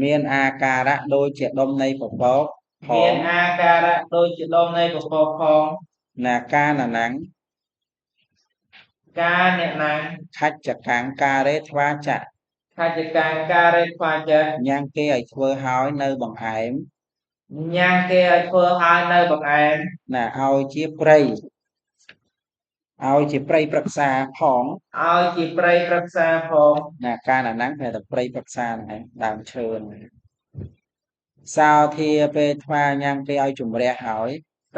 Speaker 1: មានអាការៈដូចជាដុំនៃពពកផ
Speaker 2: មាន
Speaker 1: ង
Speaker 2: អាការៈដូចជាដុំនៃពពកផង
Speaker 1: ណាកាណណੰង
Speaker 2: ការអ្នកណាង
Speaker 1: ខច្ចកាំងការេថ្វាចៈ
Speaker 2: ខច្ចកាងការេថ្វាចា
Speaker 1: ញ៉ាំងគេឲ្យធ្វើហើយនៅបង្អែម
Speaker 2: ញ៉ាំងគេឲ្យធ្វើហើយនៅបង្អែម
Speaker 1: ណាឲ្យជាព្រៃប្រឹក្សាផង
Speaker 2: ឲ្យជាព្រៃប្រឹក្សាផង
Speaker 1: ណាកាណណੰងតែព្រៃប្រឹក្សាហ្នឹងដើមឈើហ្នឹងសោធាពេលថ្វាញ៉ាំងគេឲ្យជំរះហើយ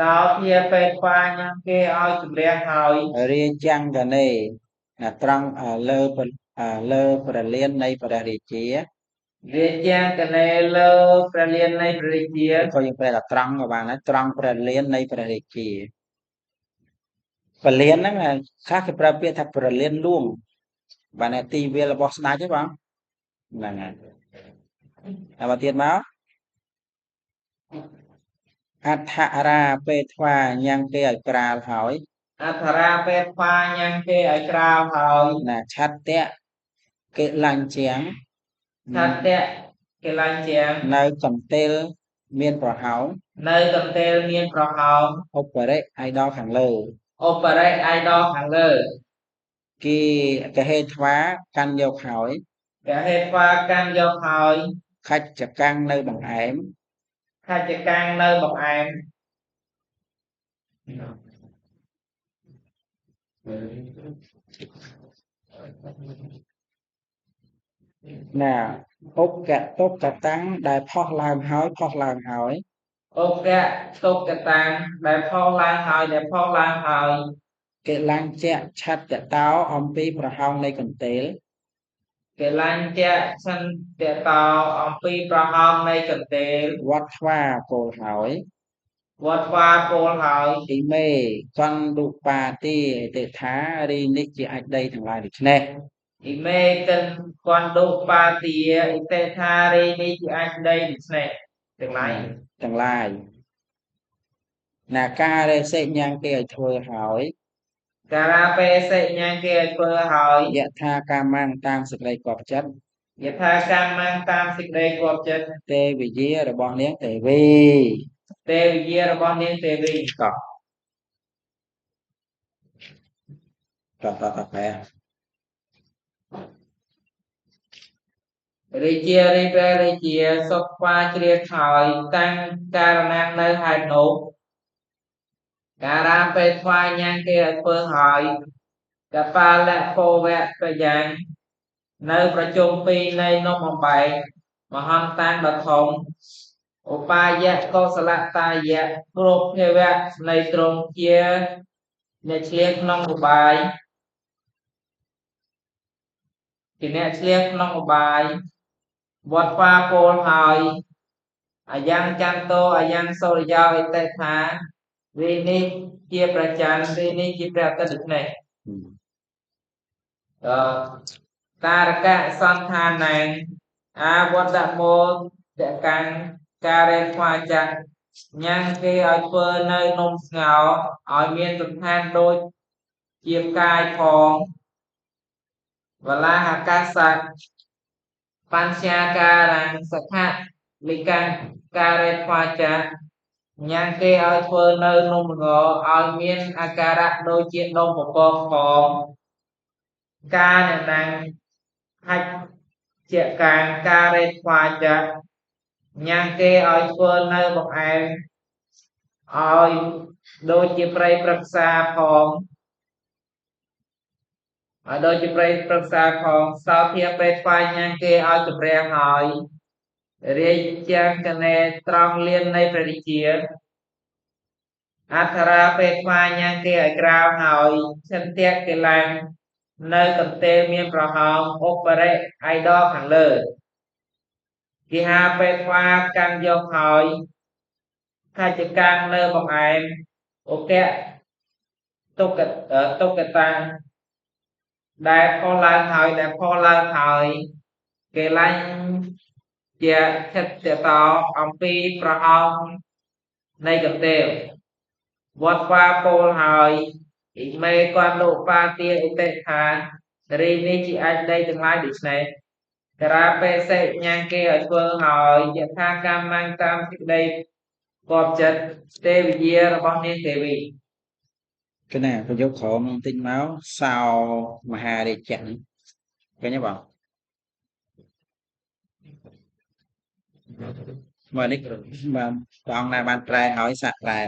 Speaker 2: តោធាពេលថ្វាញ៉ាំងគេឲ្យជំរះហើយ
Speaker 1: រាចាំងកនេណាត្រង់លើព្រះលាននៃព្រះរាជា
Speaker 2: រាជាកនេលើព្រះលាននៃព្រះរាជា
Speaker 1: ក៏យើងប្រែថាត្រង់ក៏បានដែរត្រង់ព្រះលាននៃព្រះរាជា ប្រលានហ្នឹងខ្លះគេប្រើពាក្យថាប្រលានលួងបាទទីវាលរបស់ស្ដេចទេបងហ្នឹងហើយហើយមកទៀតមកអដ្ឋរាពេថ្វាញ៉ាំងគេឲ្យក្រាលហើយ
Speaker 2: អធរាពេលថ្វាញ៉ាំគេឲ្យក្រាលហើយ
Speaker 1: ណាឆាត់តៈគេឡាញ់ជាង
Speaker 2: ឆាត់តៈគេឡាញ់ជាង
Speaker 1: នៅកំទេលមានប្រហោង
Speaker 2: នៅកំទេលមានប្រហោង
Speaker 1: ឧបរិឲ្យដល់ខាងលើ
Speaker 2: ឧបរិឲ្យដល់ខាងលើ
Speaker 1: គេកហេថ្វាកាន់យកហើយ
Speaker 2: គេហេថ្វាកាន់យកហើយ
Speaker 1: ខាច់ចកាំងនៅបង្អែម
Speaker 2: ខាច់កាំងនៅបង្អែម
Speaker 1: ណាអុកកតុកកតាំងដែលផុសឡើងហើយផុសឡើងហើយ
Speaker 2: ឧបកតុកតាំងដែលផុសឡើងហើយដែលផុសឡើងហើយ
Speaker 1: គេឡាញ់ជាក់ឆាត់តតោអំពីប្រហោងនៃកន្ទេល
Speaker 2: គេឡាញ់ជាឆន្ទតោអំពីប្រហោងនៃកន្ទេល
Speaker 1: វត្តថ្វាពោលហើយ
Speaker 2: វត្តថ្វាពោលហើយ
Speaker 1: ទីមេចន្ទុបាទីទេថារីនេះជាអាចដីទាំងឡាយដូច្នេះ
Speaker 2: អ៊ីមេកិនគន់ឌុបាទាអ៊ីតេថារីនេះជាអាចដីដូច្នេះទាំងឡាយ
Speaker 1: ណាការរេសេញ៉ាំងគេឲ្យធ្វើហើយ
Speaker 2: ការាពេសេញ៉ាំងគេឲ្យធ្វើហើយ
Speaker 1: យថាកាមាំងតាមសេចក្តីគាប់ចិត្ត
Speaker 2: យថាកម្មតាមសេចក្តីគាប់ចិត្ត
Speaker 1: ទេវិយារបស់នាងទេវី
Speaker 2: ទេវិយារបស់នាងទេវី
Speaker 1: តោះបែ
Speaker 2: រាជារីបែរាជាសុខវាជ្រាបហើយតាំងការណានៅហេតុនោះការាពេថ្វាញ៉ាំងគេឲ្យធ្វើហើយកបាលៈពោវៈប្រយ៉ាងនៅប្រជុំពីរនៃនំបំបែកមហន្តានដ៏ធំឧបាយៈកុសលតាយៈគ្រប់ភាវៈនៃទ្រង់ជាអ្នកឆ្លៀងក្នុងឧបាយជាអ្នកឆ្លៀងក្នុងឧបាយវត្តវាពោលហើយអាយ៉ាងចន្ទោអាយ៉ាងសូរិយោអិតិថាវានេះជាប្រច័នវានេះជាព្រះអាទិត្យដូច្នេះតារកៈសន្តានាងអាវត្តមោតកាំងការេថ្វាចាស់ញ៉ាំងគេឲ្យធ្វើនៅនំស្ងោរឲ្យមានសន្តានដូចជាផ្កាយផងវលាហកាសៈបញ្ជាការังសខៈលិកាការេថ្វាចាស់ញ៉ាំងគេឲ្យធ្វើនៅនំល្ងឲ្យមានអាការៈដូចជានំពពកផងការអ្នកណាំងហាច់ជាកាងការរេថ្វាចាស់ញ៉ាំងគេឲ្យធ្វើនៅបង្អែមឲ្យដូចជាព្រៃប្រឹក្សាផងឲ្យដូចជាព្រៃប្រឹក្សាផងសោធាពេថ្វាញ៉ាំងគេឲ្យជម្រះហើយរាជជាកណេត្រង់លៀននៃព្រះរាជាអធរាពេថ្វាញ៉ាំងគេឲ្យក្រាវហើយឆន្ទៈគេឡើងនៅកន្ទេលមានប្រហោងឧបរិឲ្យដល់ខាងលើគេហាពេថ្វាកាន់យកហើយខាច់កាំងនៅបង្អែមអូកៈតុកតាំងដែលផុសឡើងហើយគេឡាញ់ជាឆិតតោអំពីប្រហោងនៃកន្ទេលវត្តវាពោលហើយអ៊ីមេគន្ធុបាទាអ៊ីតិថារីនេះជាអាចដីទាំងឡាយដូច្នេះតារាពេសេញ៉ាំងគេឲ្យធ្វើហើយយថាកម្មតាមសេចក្តីគាប់ចិត្តទេវិយារបស់នាងទេវី
Speaker 1: គឺណាប្រយោគក្រោមបន្តិចមកសោមហារាជៈនេះឃើញទេបងមកនេះបានព្រះអង្គណាបានប្រែឲ្យសាក់ប្រែ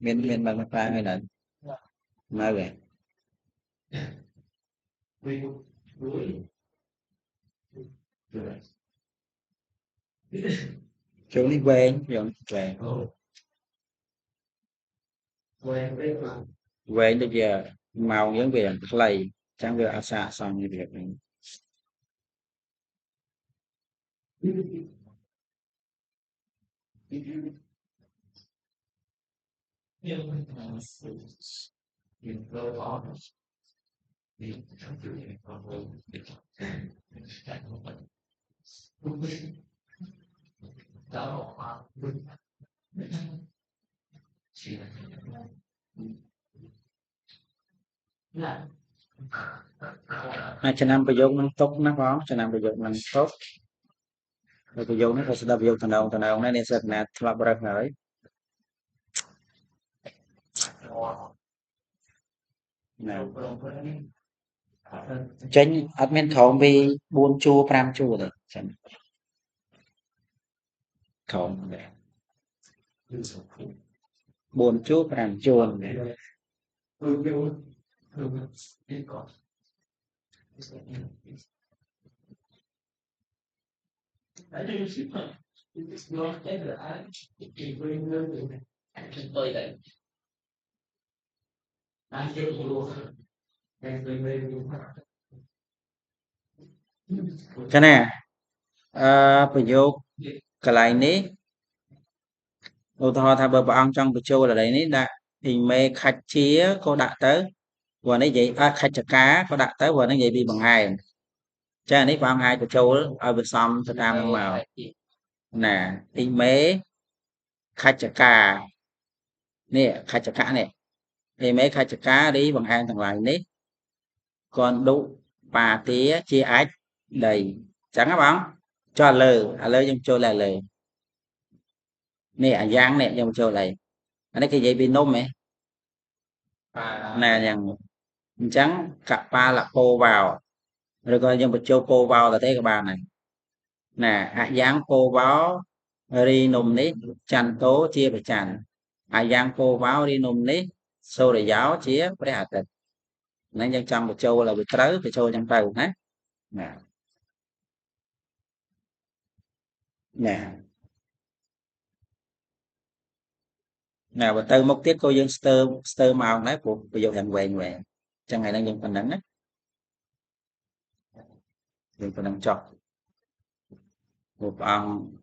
Speaker 1: មានបានប្រែឲ្យនៅនៅឯចូលនេះវែងយើងវែងដូចជាម៉ោងយើងវាខ្លីអញ្ចឹងវាអសាសមរបៀបនេះ ចំណាំប្រយោគនឹងຕົកណាបងចំណាំប្រយោគនឹងຕົកប្រយោគនេះក៏ស្ដាប់ប្រយោគតំណងនេះនេះសិតណាធ្លាប់រឹកហើយណាចេញអត់មានក្រោមពី4ជួរ5ជួរទេចឹងក្រោម4ជួរ5ជួរចឹងណាប្រយោគកន្លែងនេះឧទាហរណ៍ថាបើព្រះអង្គចង់បញ្ចូលឥឡូវនេះដាក់អ៊ីមេខាច់ជាក៏ដាក់ទៅព្រោះនេះនិយាយខាច់ចកាក៏ដាក់ទៅព្រោះនេះនិយាយពីបង្ហាញចានេះព្រះអង្គអាចបញ្ចូលឲ្យវាសមទៅតាមនោះមកណាអ៊ីមេខាច់ចកានេះខាច់ចកានេះអ៊ីមេខាច់ចការីបង្ហាញទាំងឡាយនេះcòn đụ bà tía chia ách đầy chẳng hả bạn cho lờ dùng cho là lờ nè giang nè dùng cho này anh ấy cái gì bị nôm ấy nè rằng trắng cặp ba là cô vào rồi coi dùng một châu cô vào là thế các bạn này nè giang cô báo ri nôm nít chăn tố chia về chăn giang cô báo đi nôm nít xô để giáo chia với hạt tịch nên dân trong một châu là bị trớ bị châu trong tàu hết nè nè nào và từ một tiết cô dân sơ màu đấy của ví dụ thành về trong ngày đang dùng phần nắng đấy dùng phần nắng chọc một ông